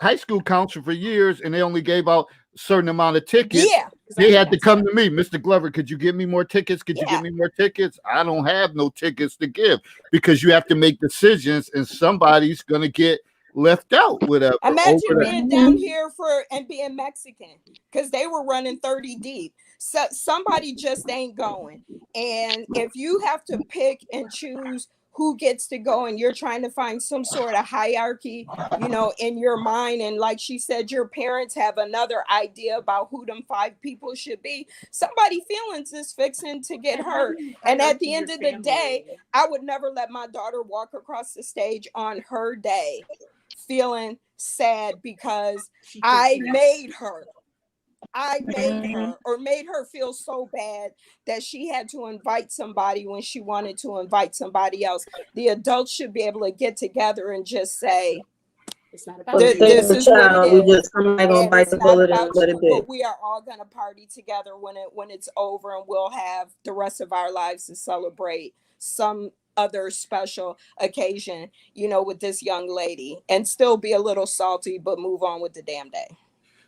high school counselor for years, and they only gave out a certain amount of tickets. Yeah. They had to come to me, Mr. Glover, could you give me more tickets? Could you give me more tickets? I don't have no tickets to give because you have to make decisions and somebody's going to get left out, whatever. Imagine being down here and being Mexican because they were running 30 deep. So somebody just ain't going. And if you have to pick and choose who gets to go and you're trying to find some sort of hierarchy, in your mind, and like she said, your parents have another idea about who them 5 people should be, somebody feelings is fixing to get hurt. And at the end of the day, I would never let my daughter walk across the stage on her day feeling sad because I made her or made her feel so bad that she had to invite somebody when she wanted to invite somebody else. The adults should be able to get together and just say, it's not about this is what it is. We just gonna bite the bullet and let it be. But we are all gonna party together when it's over, and we'll have the rest of our lives to celebrate some other special occasion, with this young lady, and still be a little salty, but move on with the damn day.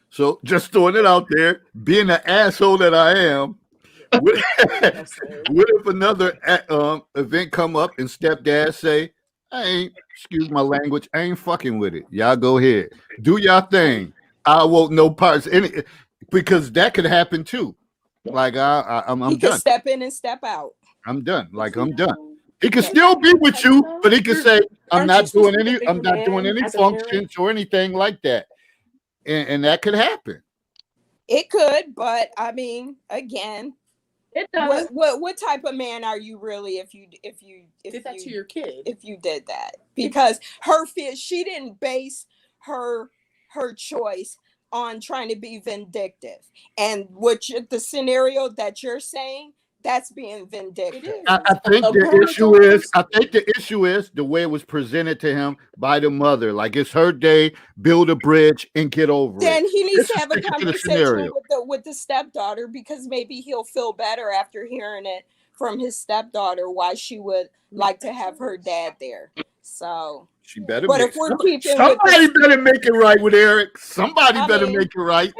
So just throwing it out there, being the asshole that I am, what if another event come up and stepdad say, excuse my language, I ain't fucking with it. Y'all go ahead. Do y'all thing. I won't no parts in it, because that could happen too. Like I'm he done. Can step in and step out. I'm done. Like I'm done. He can still be with you, but he can say, I'm not doing any functions or anything like that. And that could happen. It could, but I mean, again, it does. What type of man are you really if you did that to your kid? If you did that, because she didn't base her choice on trying to be vindictive, and the scenario that you're saying, That's being vindictive. It is. I think A the grown issue adult is, person. I think the issue is the way it was presented to him by the mother. Like it's her day, build a bridge and get over it. Then he needs This to is have a sticking to the conversation scenario. with the stepdaughter, because maybe he'll feel better after hearing it from his stepdaughter why she would like to have her dad there. So, She better but make if we're keeping with somebody the, better make it right with Eric. Somebody I better mean- make it right.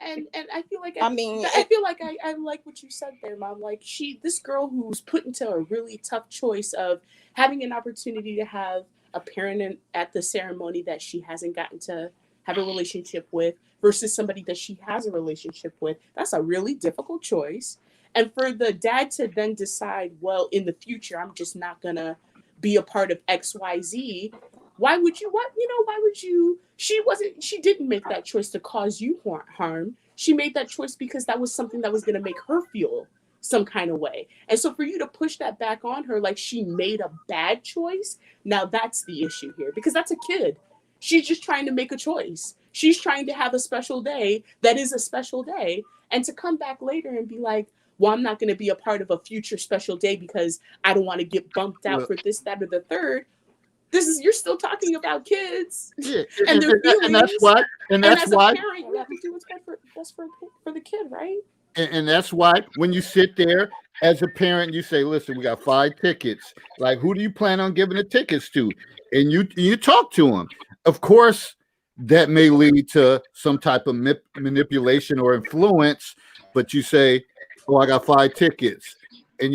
And I feel like I mean, I feel like I like what you said there, Mom. Like this girl who's put into a really tough choice of having an opportunity to have a parent at the ceremony that she hasn't gotten to have a relationship with versus somebody that she has a relationship with. That's a really difficult choice. And for the dad to then decide, well, in the future, I'm just not gonna be a part of XYZ. Why would you? Why would you? She didn't make that choice to cause you harm. She made that choice because that was something that was going to make her feel some kind of way. And so for you to push that back on her like she made a bad choice, now that's the issue here, because that's a kid. She's just trying to make a choice. She's trying to have a special day that is a special day. And to come back later and be like, well, I'm not going to be a part of a future special day because I don't want to get bumped out for this, that, or the third. You're still talking about kids, Yeah, and their feelings. and that's why, and that's as a why, parent, you have to do what's best for the kid, right? and that's why when you sit there as a parent, you say, "Listen, we got 5 tickets. Like, who do you plan on giving the tickets to?" And you talk to them. Of course, that may lead to some type of manipulation or influence, but you say, "Oh, I got 5 tickets." And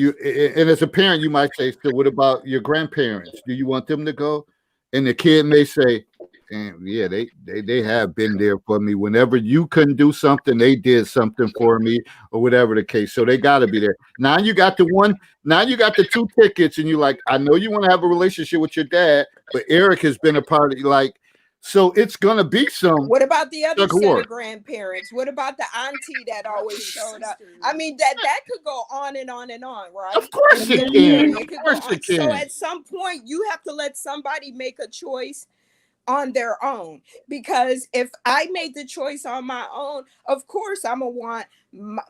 as a parent, you might say, "So what about your grandparents? Do you want them to go?" And the kid may say, yeah, they have been there for me. Whenever you couldn't do something, they did something for me, or whatever the case. So they got to be there. Now you got the 2 tickets, and you're like, I know you want to have a relationship with your dad, but Eric has been a part of you. Like, so it's gonna be some. What about the other set war. of grandparents? What about the auntie that always showed up? I mean, that could go on and on and on, right? Of course it can. Of course it So can. at some point, you have to let somebody make a choice on their own, because if I made the choice on my own, of course I'm gonna want my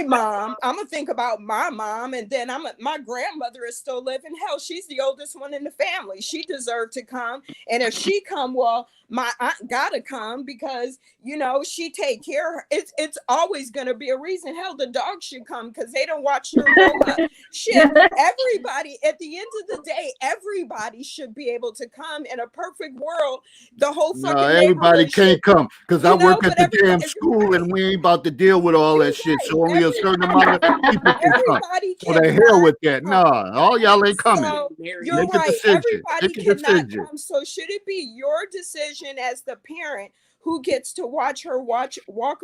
mom. I'm gonna think about my mom, and then my grandmother is still living. Hell, she's the oldest one in the family. She deserved to come, and if she come, well, my aunt gotta come because she take care of her. It's always gonna be a reason. Hell, the dog should come because they don't watch her grow up. Shit, everybody at the end of the day, everybody should be able to come. In a perfect world, the whole fucking Everybody can't come because I work at the damn school, right. and we ain't about to deal with all that shit. So only a certain amount of people can come. Everybody So the hell with that. Nah, all y'all ain't coming. So you're Make a right. decision. Everybody Make a cannot decision. come. So should it be your decision as the parent who gets to watch her walk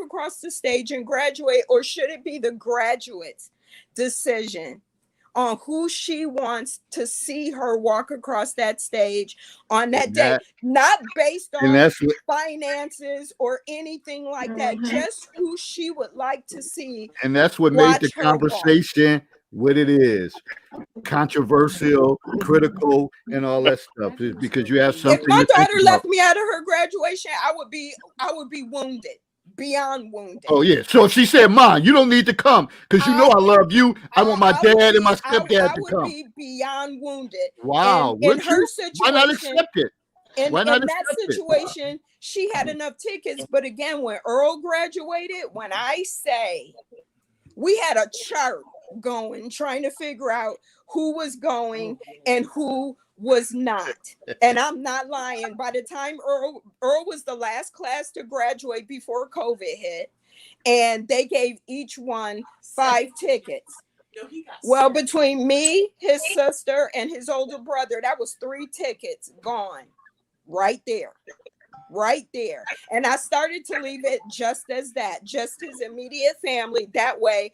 across the stage and graduate, or should it be the graduate's decision on who she wants to see her walk across that stage on that day, not based on finances or anything like that, just who she would like to see. And that's what made the conversation what it is. Controversial, critical, and all that stuff, is because you have something. If my daughter left me out of her graduation, I would be wounded. Beyond wounded. Oh yeah. So she said, "Mom, you don't need to come because you know I love you. I want my dad and my stepdad to come." I would be beyond wounded. Wow. In her situation, why not accept it? In that situation, she had enough tickets. But again, when Earl graduated, when I say we had a chart going, trying to figure out who was going and who was not. And I'm not lying. By the time Earl was the last class to graduate before COVID hit, and they gave each one 5 tickets. Well, between me, his sister, and his older brother, that was 3 tickets gone right there. Right there. And I started to leave it just as that, just his immediate family. That way,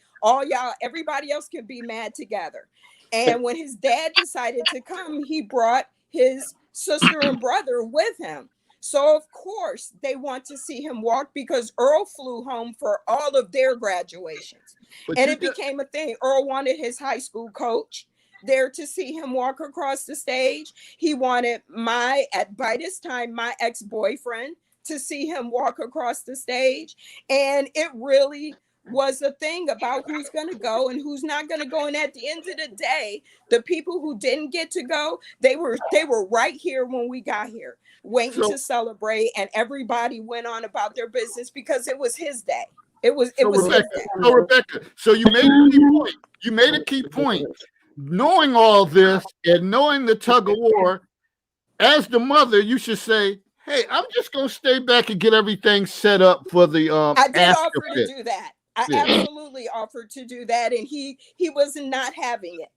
everybody else can be mad together. And when his dad decided to come, he brought his sister and brother with him. So, of course, they want to see him walk because Earl flew home for all of their graduations. And it became a thing. Earl wanted his high school coach there to see him walk across the stage. He wanted by this time, my ex-boyfriend to see him walk across the stage. And it really was a thing about who's going to go and who's not going to go. And at the end of the day, the people who didn't get to go, they were right here when we got here, waiting So, to celebrate, and everybody went on about their business because it was his day. It was so his Rebecca, day. so you made a key point. You made a key point. Knowing all this and knowing the tug of war, as the mother, you should say, "Hey, I'm just gonna stay back and get everything set up for the I did after offer to fit." do that. I Yeah. absolutely offered to do that, and he was not having it.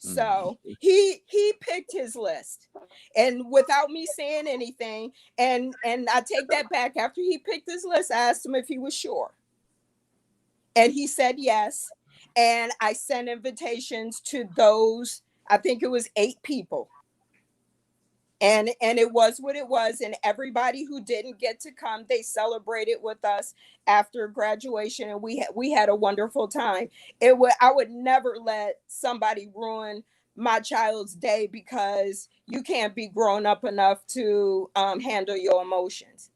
Mm. So he picked his list, and without me saying anything, and I take that back. After he picked his list, I asked him if he was sure, and he said yes. And I sent invitations to those. I think it was 8 people. And it was what it was, and everybody who didn't get to come, they celebrated with us after graduation, and we had a wonderful time. I would never let somebody ruin my child's day because you can't be grown up enough to handle your emotions.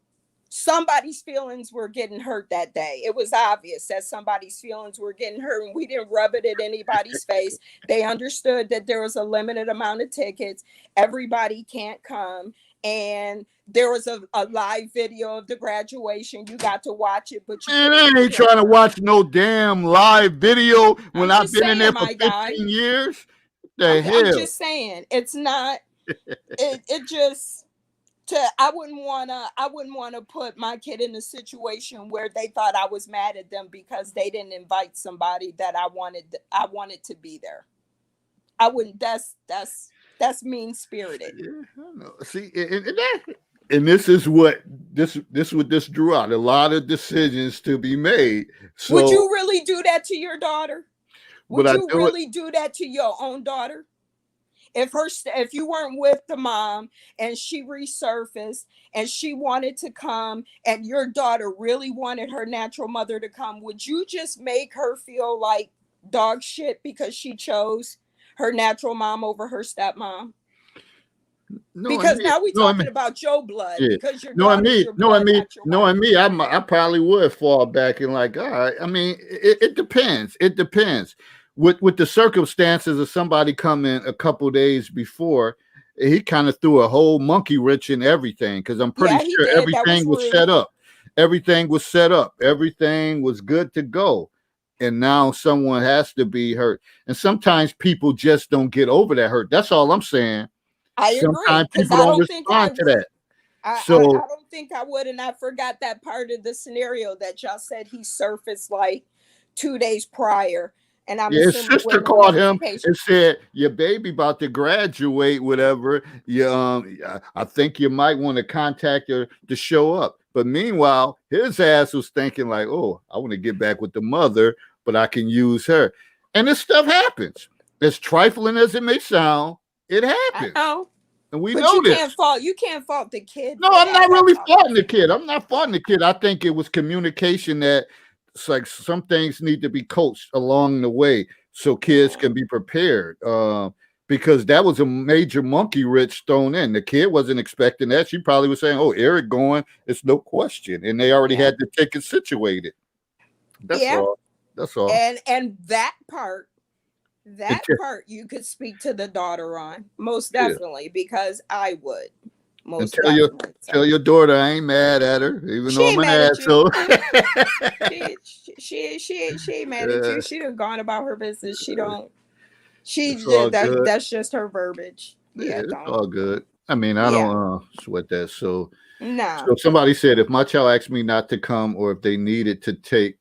Somebody's feelings were getting hurt that day. It was obvious that somebody's feelings were getting hurt, and we didn't rub it in anybody's face. They understood that there was a limited amount of tickets. Everybody can't come. And there was a live video of the graduation. You got to watch it, but Man, I ain't trying to watch no damn live video when I've been in there for 15 years. The hell? I'm just saying, it's not. It just. I wouldn't wanna put my kid in a situation where they thought I was mad at them because they didn't invite somebody that I wanted to be there. I wouldn't. That's mean spirited. Yeah, I know. See, and this is what this drew out a lot of decisions to be made. So, would you really do that to your daughter? Would Would I you do it? really do that to your own daughter? If you weren't with the mom and she resurfaced and she wanted to come and your daughter really wanted her natural mother to come, would you just make her feel like dog shit because she chose her natural mom over her stepmom? Because now we're talking about your blood. Yeah. Because your daughter's your blood, not your wife. I probably would fall back and like, all right. I mean, it depends. It depends. With the circumstances of somebody coming a couple days before, he kind of threw a whole monkey wrench in everything because I'm pretty sure everything was set up. Everything was set up. Everything was good to go. And now someone has to be hurt. And sometimes people just don't get over that hurt. That's all I'm saying. I agree. Sometimes people don't respond to that. I don't think I would. And I forgot that part of the scenario that y'all said he surfaced like 2 days prior. And I'm his sister called him and said, "Your baby about to graduate, whatever. I think you might want to contact her to show up." But meanwhile, his ass was thinking like, "Oh, I want to get back with the mother, but I can use her." And this stuff happens. As trifling as it may sound, it happens. I know. And we know this. You can't fault the kid. No, I'm not really faulting the kid. I'm not faulting the kid. I think it was communication that it's like some things need to be coached along the way so kids can be prepared. Because that was a major monkey wrench thrown in. The kid wasn't expecting that. She probably was saying, "Oh, Eric going, it's no question." And they already had the ticket situated. That's all. That's all. And that part you could speak to the daughter on, most definitely, because I would. Tell your daughter I ain't mad at her, even though I'm an asshole. She ain't mad at you. She done gone about her business. She don't. That's just her verbiage. Yeah, it's all good. I mean, I don't sweat that. So, no. So somebody said if my child asked me not to come, or if they needed to take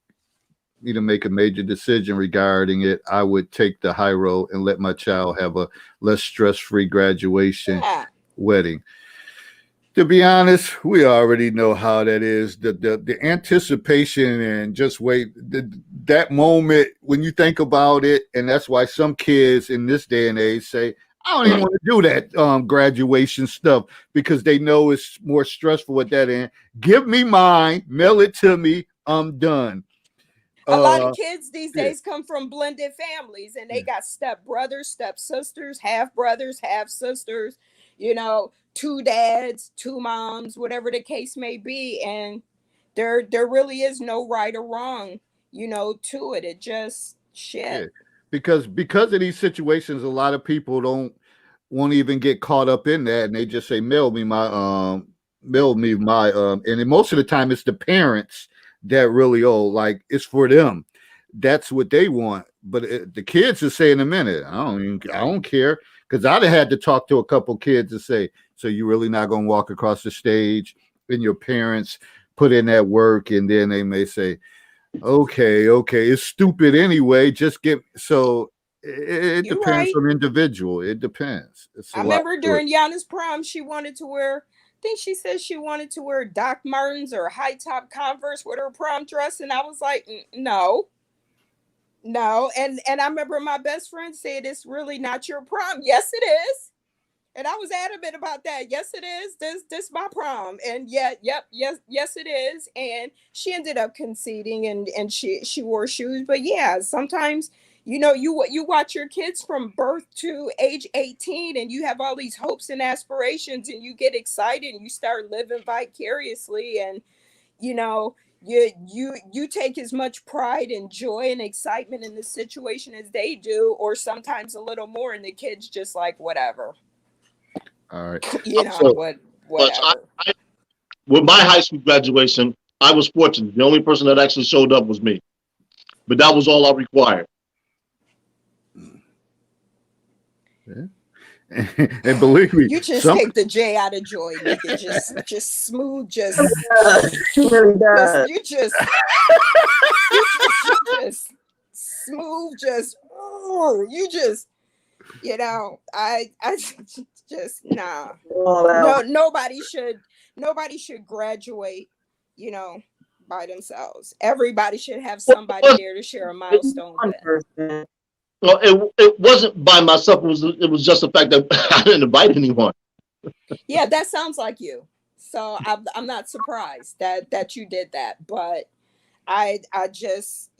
me to make a major decision regarding it, I would take the high road and let my child have a less stress-free graduation wedding. To be honest, we already know how that is. The anticipation and just wait, that moment when you think about it, and that's why some kids in this day and age say, "I don't even want to do that graduation stuff," because they know it's more stressful at that end. Give me mine, mail it to me, I'm done. A lot of kids these days come from blended families, and they got step brothers, step sisters, half brothers, half sisters, 2 dads, 2 moms, whatever the case may be. And there really is no right or wrong. to it. It just shit. Yeah. Because of these situations, a lot of people won't even get caught up in that, and they just say, mail me my and then most of the time it's the parents that really like it's for them. That's what they want. But the kids will say in a minute, I don't care. Because I'd have had to talk to a couple kids and say, so you really not gonna walk across the stage, and your parents put in that work, and then they may say, okay, it's stupid anyway. Just get so it You depends right. on individual. It depends. I remember during Yana's prom, she wanted to wear. I think she said she wanted to wear Doc Martens or high top Converse with her prom dress, and I was like, no. And I remember my best friend said, "It's really not your prom." Yes, it is. And I was adamant about that. Yes, it is. This my prom. And yes, it is. And she ended up conceding, and she wore shoes. But yeah, sometimes, you watch your kids from birth to age 18, and you have all these hopes and aspirations, and you get excited and you start living vicariously, and you take as much pride and joy and excitement in the situation as they do, or sometimes a little more, and the kids just like whatever. All right. Whatever. With my high school graduation, I was fortunate. The only person that actually showed up was me. But that was all I required. Yeah. And believe me, you just take the J out of joy, nigga. Just smooth, just really does. you just smooth, I just nah. No, nobody should graduate, by themselves. Everybody should have somebody there to share a milestone with. Well, it wasn't by myself. It was just the fact that I didn't invite anyone. Yeah, that sounds like you. So I'm not surprised that you did that. But I just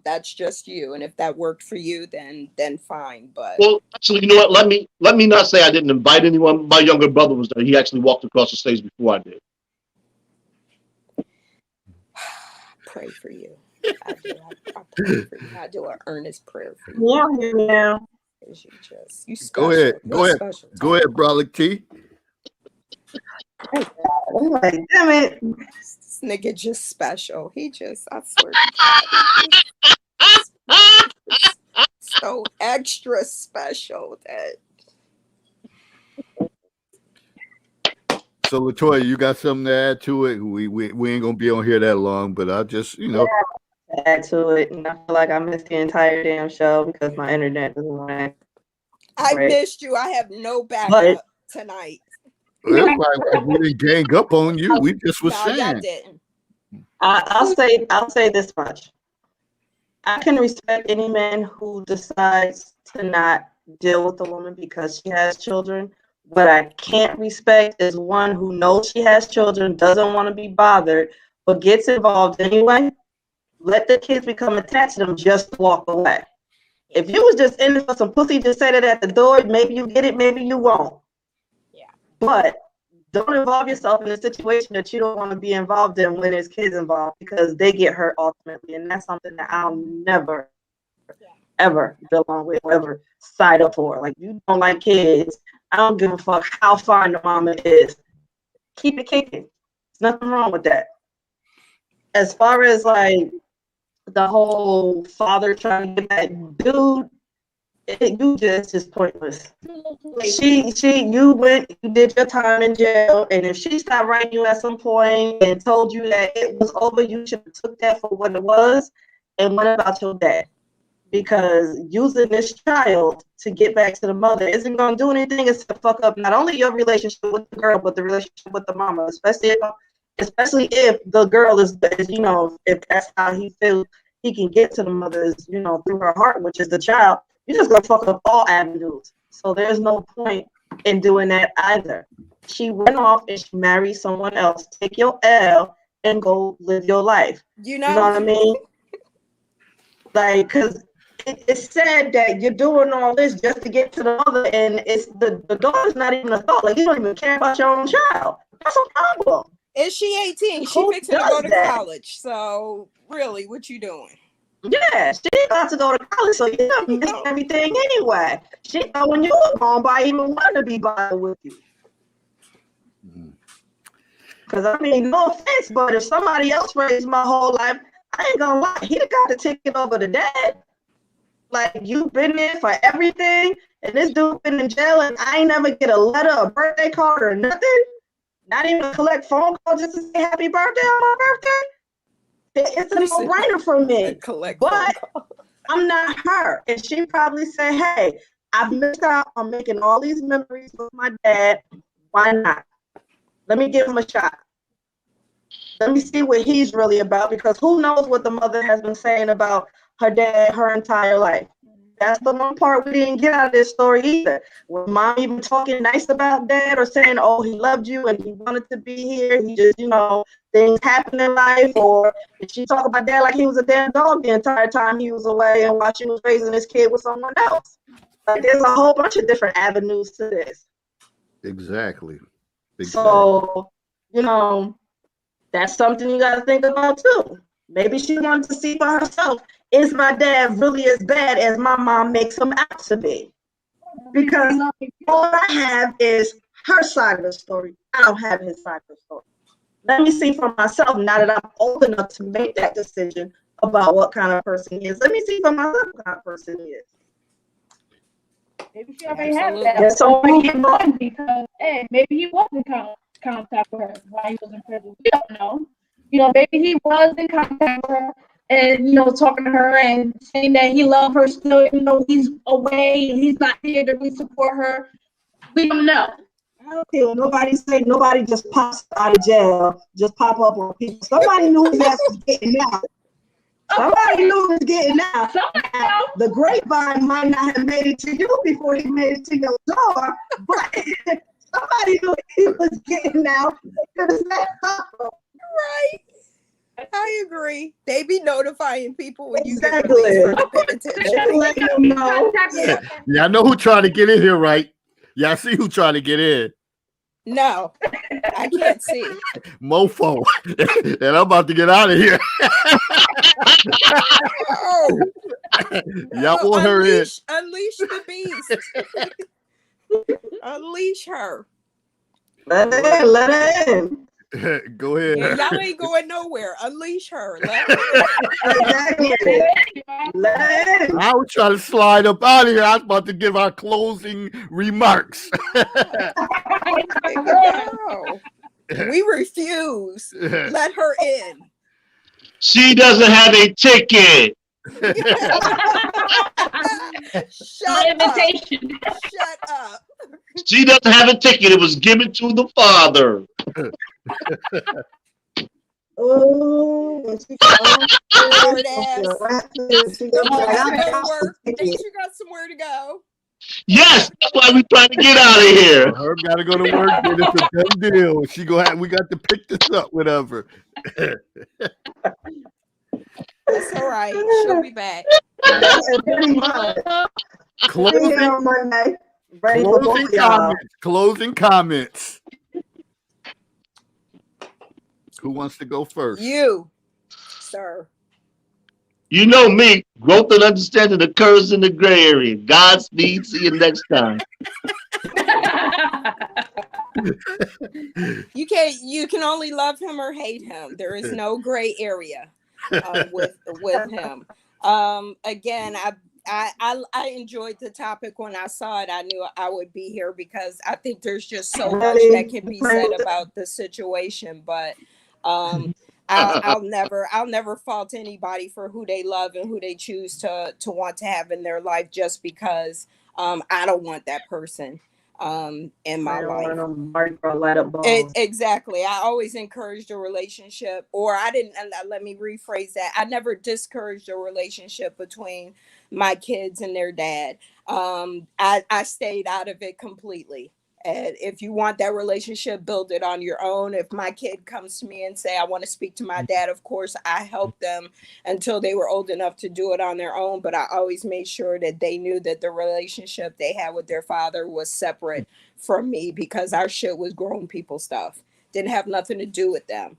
that's just you. And if that worked for you, then fine. But well, actually, you know what? Let me not say I didn't invite anyone. My younger brother was there. He actually walked across the stage before I did. Pray for you. I pray for you. I do an earnest prayer for you. Yeah. You special. Go ahead, Brolic T. Oh my damn it. This nigga just special. I swear to God, he's so extra special that. So Latoya, you got something to add to it? We ain't gonna be on here that long, but I just add to it, and I feel like I missed the entire damn show because my internet doesn't work. I missed you. I have no backup tonight. Well, we didn't gang up on you. We just was saying. Y'all didn't. I'll say this much. I can respect any man who decides to not deal with a woman because she has children. What I can't respect is one who knows she has children, doesn't want to be bothered, but gets involved anyway. Let the kids become attached to them, just walk away. If you was just in it for some pussy, just set it at the door. Maybe you get it, maybe you won't. Yeah. But don't involve yourself in a situation that you don't want to be involved in when there's kids involved, because they get hurt ultimately. And that's something that I'll never, ever belong with or ever side up for. Like, you don't like kids. I don't give a fuck how fine the mama is. Keep it kicking. There's nothing wrong with that. As far as like the whole father trying to get that dude, you just is pointless. You did your time in jail, and if she stopped writing you at some point and told you that it was over, you should have took that for what it was and went about your day. Because using this child to get back to the mother isn't going to do anything except fuck up not only your relationship with the girl, but the relationship with the mama, especially if the girl is if that's how he feels he can get to the mother, through her heart, which is the child. You're just going to fuck up all avenues. So there's no point in doing that either. She went off and she married someone else. Take your L and go live your life. You know what I mean? Like, because it's sad that you're doing all this just to get to the mother, and it's the daughter's not even a thought. Like, you don't even care about your own child. That's a problem. Is she 18? She Who fixing to does go to that? college. So really, what you doing? Yeah, she about to go to college, so you know you think everything anyway. She thought when you were gone by even want to be bothered with you. Because I mean, no offense, but if somebody else raised my whole life, I ain't gonna lie, he'd have got the ticket over the dad. Like, you've been there for everything, and this dude been in jail, and I ain't never get a letter, a birthday card, or nothing. Not even a collect phone call just to say happy birthday on my birthday. It's a no-brainer for me. But I'm not her. And she probably said, hey, I've missed out on making all these memories with my dad. Why not? Let me give him a shot. Let me see what he's really about, because who knows what the mother has been saying about her dad her entire life. That's the one part we didn't get out of this story either. Was mom even talking nice about dad or saying, oh, he loved you and he wanted to be here? He just, things happen in life. Or did she talk about dad like he was a damn dog the entire time he was away and while she was raising his kid with someone else? Like, there's a whole bunch of different avenues to this. Exactly. So, that's something you got to think about too. Maybe she wanted to see for herself, is my dad really as bad as my mom makes him out to be? Because all I have is her side of the story. I don't have his side of the story. Let me see for myself now that I'm old enough to make that decision about what kind of person he is. Let me see for myself what kind of person he is. Maybe she already has that. So because, hey, maybe he was in contact with her while he was in prison. We don't know. Maybe he was in contact with her and, talking to her and saying that he loved her still, even though he's away and he's not here to support her. We don't know. Okay, well, nobody just pops out of jail, just pop up on people. Somebody knew his ass was getting out. Somebody knew he was getting out. The grapevine might not have made it to you before he made it to your door, but somebody knew he was getting out. Right. I agree. They be notifying people when you get Exactly. released from the penitentiary. Let them know. Yeah, I know who trying to get in here, right? Yeah, I see who trying to get in. No, I can't see. Mofo. And I'm about to get out of here. Oh, Y'all want her in. Unleash the beast. Unleash her. Let her in. Go ahead. Yeah, y'all ain't going nowhere. Unleash her. Let her in. Exactly. Let her in. I was trying to slide up out of here. I was about to give our closing remarks. No. We refuse. Let her in. She doesn't have a ticket. Shut up. Shut up. She doesn't have a ticket. It was given to the father. Oh, Hard ass. She got somewhere to go. Yes, that's why we're trying to get out of here. Herb got to go to work. Then it's a done deal. We got to pick this up, whatever. That's all right. She'll be back. Closing comments. Who wants to go first? You, sir. You know me. Growth and understanding occurs in the gray area. Godspeed. See you next time. You can only love him or hate him. There is no gray area with him. Again, I enjoyed the topic when I saw it. I knew I would be here because I think there's just so much that can be said about the situation. But I'll never fault anybody for who they love and who they choose to want to have in their life just because I don't want that person in my life. Exactly. I always encouraged a relationship, or I didn't. Let me rephrase that. I never discouraged a relationship between my kids and their dad. I stayed out of it completely. And if you want that relationship, build it on your own. If my kid comes to me and say, I want to speak to my dad, of course, I helped them until they were old enough to do it on their own. But I always made sure that they knew that the relationship they had with their father was separate from me because our shit was grown people stuff. Didn't have nothing to do with them.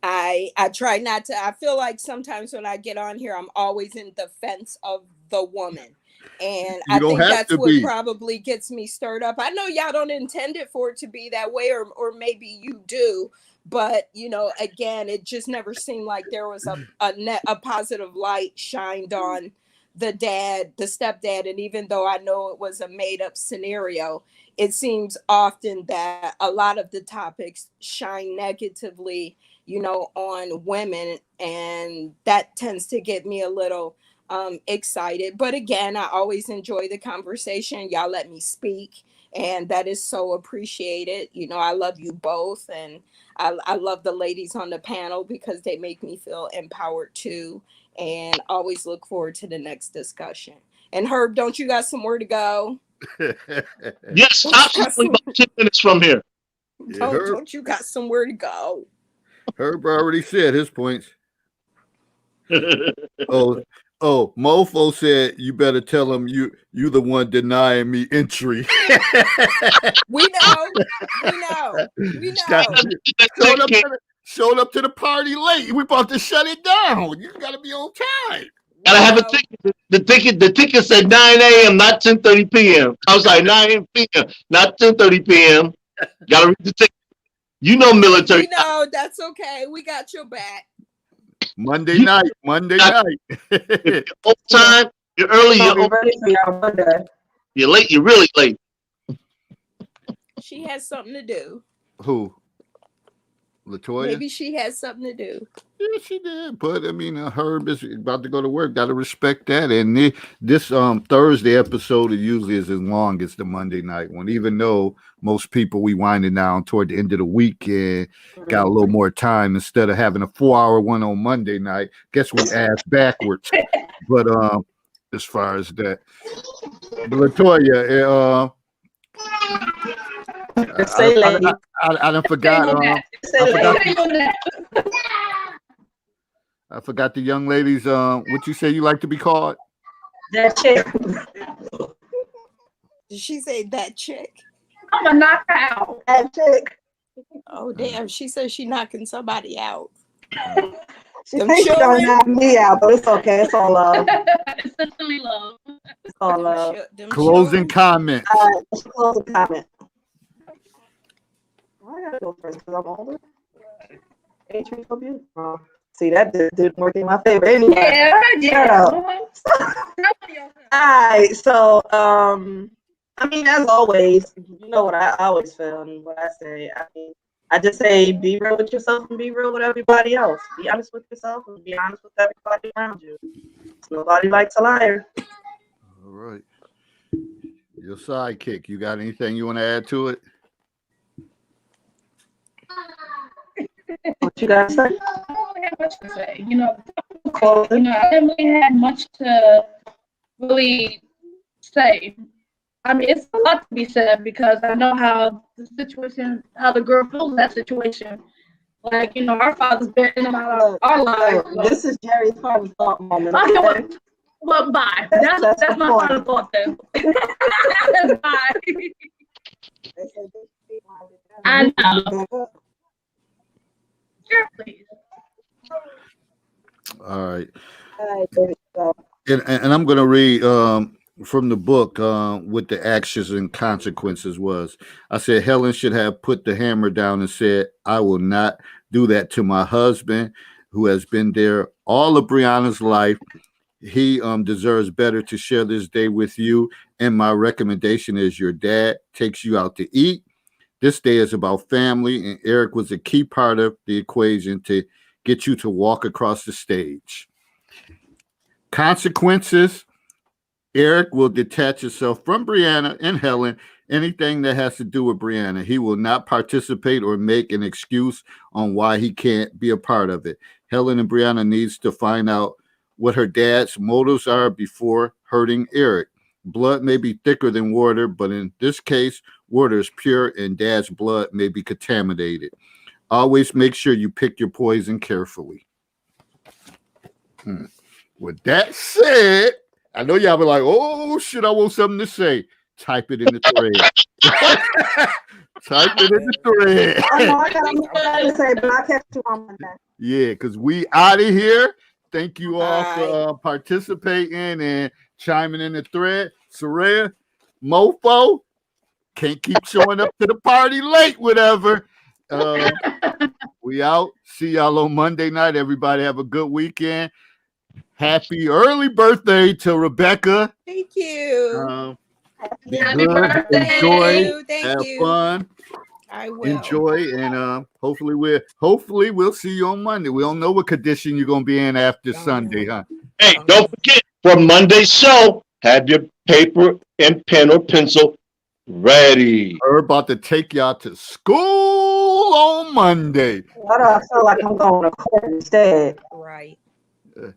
I try not to. I feel like sometimes when I get on here, I'm always in defense of the woman. And You I don't think have that's to what be. probably gets me stirred up. I know y'all don't intend it for it to be that way, or maybe you do. But, you know, again, it just never seemed like there was a positive light shined on the stepdad. And even though I know it was a made up scenario, it seems often that a lot of the topics shine negatively, you know, on women. And that tends to get me a little excited. But again, I always enjoy the conversation. Y'all let me speak. And that is so appreciated. You know, I love you both. And I love the ladies on the panel because they make me feel empowered too. And always look forward to the next discussion. And Herb, don't you got somewhere to go? Yes, absolutely. About 10 minutes from here. Yeah, Don't you got somewhere to go? Herb already said his points. Oh, Mofo said you better tell him you the one denying me entry. We know. Showed up to the party late. We about to shut it down. You gotta be on time. Gotta have a ticket. The ticket said 9 a.m., not 10:30 p.m. I was like 9 p.m., not 10:30 p.m. Gotta read the ticket. You know, military. We know, that's okay. We got your back. Monday night. If you're on time, you're early, you're late, you're really late. She has something to do. Who? Latoya? Maybe she has something to do. Yeah, she did. But I mean, Herb is about to go to work. Got to respect that. And this Thursday episode usually is as long as the Monday night one. Even though most people we winding down toward the end of the week and got a little more time instead of having a 4-hour one on Monday night. Guess we ass backwards. But as far as that, but Latoya, I done forgot. I forgot the young ladies. What you say you like to be called? That chick. Did she say that chick? I'm gonna knock her out. That chick. Oh damn! She said she knocking somebody out. She thinks she's gonna knock me out, but it's okay. It's all love. Essentially love. It's all love. Closing comments. Closing comment. I gotta go first because I'm older. Adrian, so beautiful. See, that didn't work in my favor anyway. Yeah. All right, so I mean, as always, you know what I always feel and what I say. I mean, I just say be real with yourself and be real with everybody else. Be honest with yourself and be honest with everybody around you. Nobody likes a liar. All right. Your sidekick. You got anything you want to add to it? What you guys say? I don't have much to say. You know, I didn't really have much to really say. I mean, it's a lot to be said because I know how the girl feels in that situation. Like, you know, our father's been in and out of our lives. This is Jerry's final thought moment. Okay, well, bye. That's my final thought then. Bye. I know. Sure, please. All right. And I'm going to read from the book what the actions and consequences was. I said Helen should have put the hammer down and said, I will not do that to my husband who has been there all of Brianna's life. He deserves better to share this day with you. And my recommendation is your dad takes you out to eat. This day is about family, and Eric was a key part of the equation to get you to walk across the stage. Consequences, Eric will detach himself from Brianna and Helen, anything that has to do with Brianna. He will not participate or make an excuse on why he can't be a part of it. Helen and Brianna needs to find out what her dad's motives are before hurting Eric. Blood may be thicker than water, but in this case, water is pure and dad's blood may be contaminated. Always make sure you pick your poison carefully. With that said, I know y'all be like, oh shit, I want something to say. Type it in the thread. Type it in the thread. I know I got nothing to say, but I'll catch you on Monday. Yeah, because we out of here. Thank you all Bye. for participating and chiming in the thread. Soraya, Mofo, can't keep showing up to the party late, whatever. We out. See y'all on Monday night. Everybody have a good weekend. Happy early birthday to Rebecca. Thank you. Be Happy good. birthday. Enjoy. Thank Have you. fun. I will. Enjoy, and hopefully we'll see you on Monday. We don't know what condition you're gonna be in after Don't Sunday, know. huh? Hey, don't forget, for Monday's show, have your paper and pen or pencil ready. We're about to take y'all to school on Monday. Why do I feel like I'm going to court instead? Right. Uh,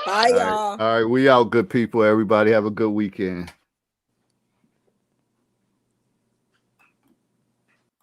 Bye, y'all. All right, we out, good people. Everybody have a good weekend.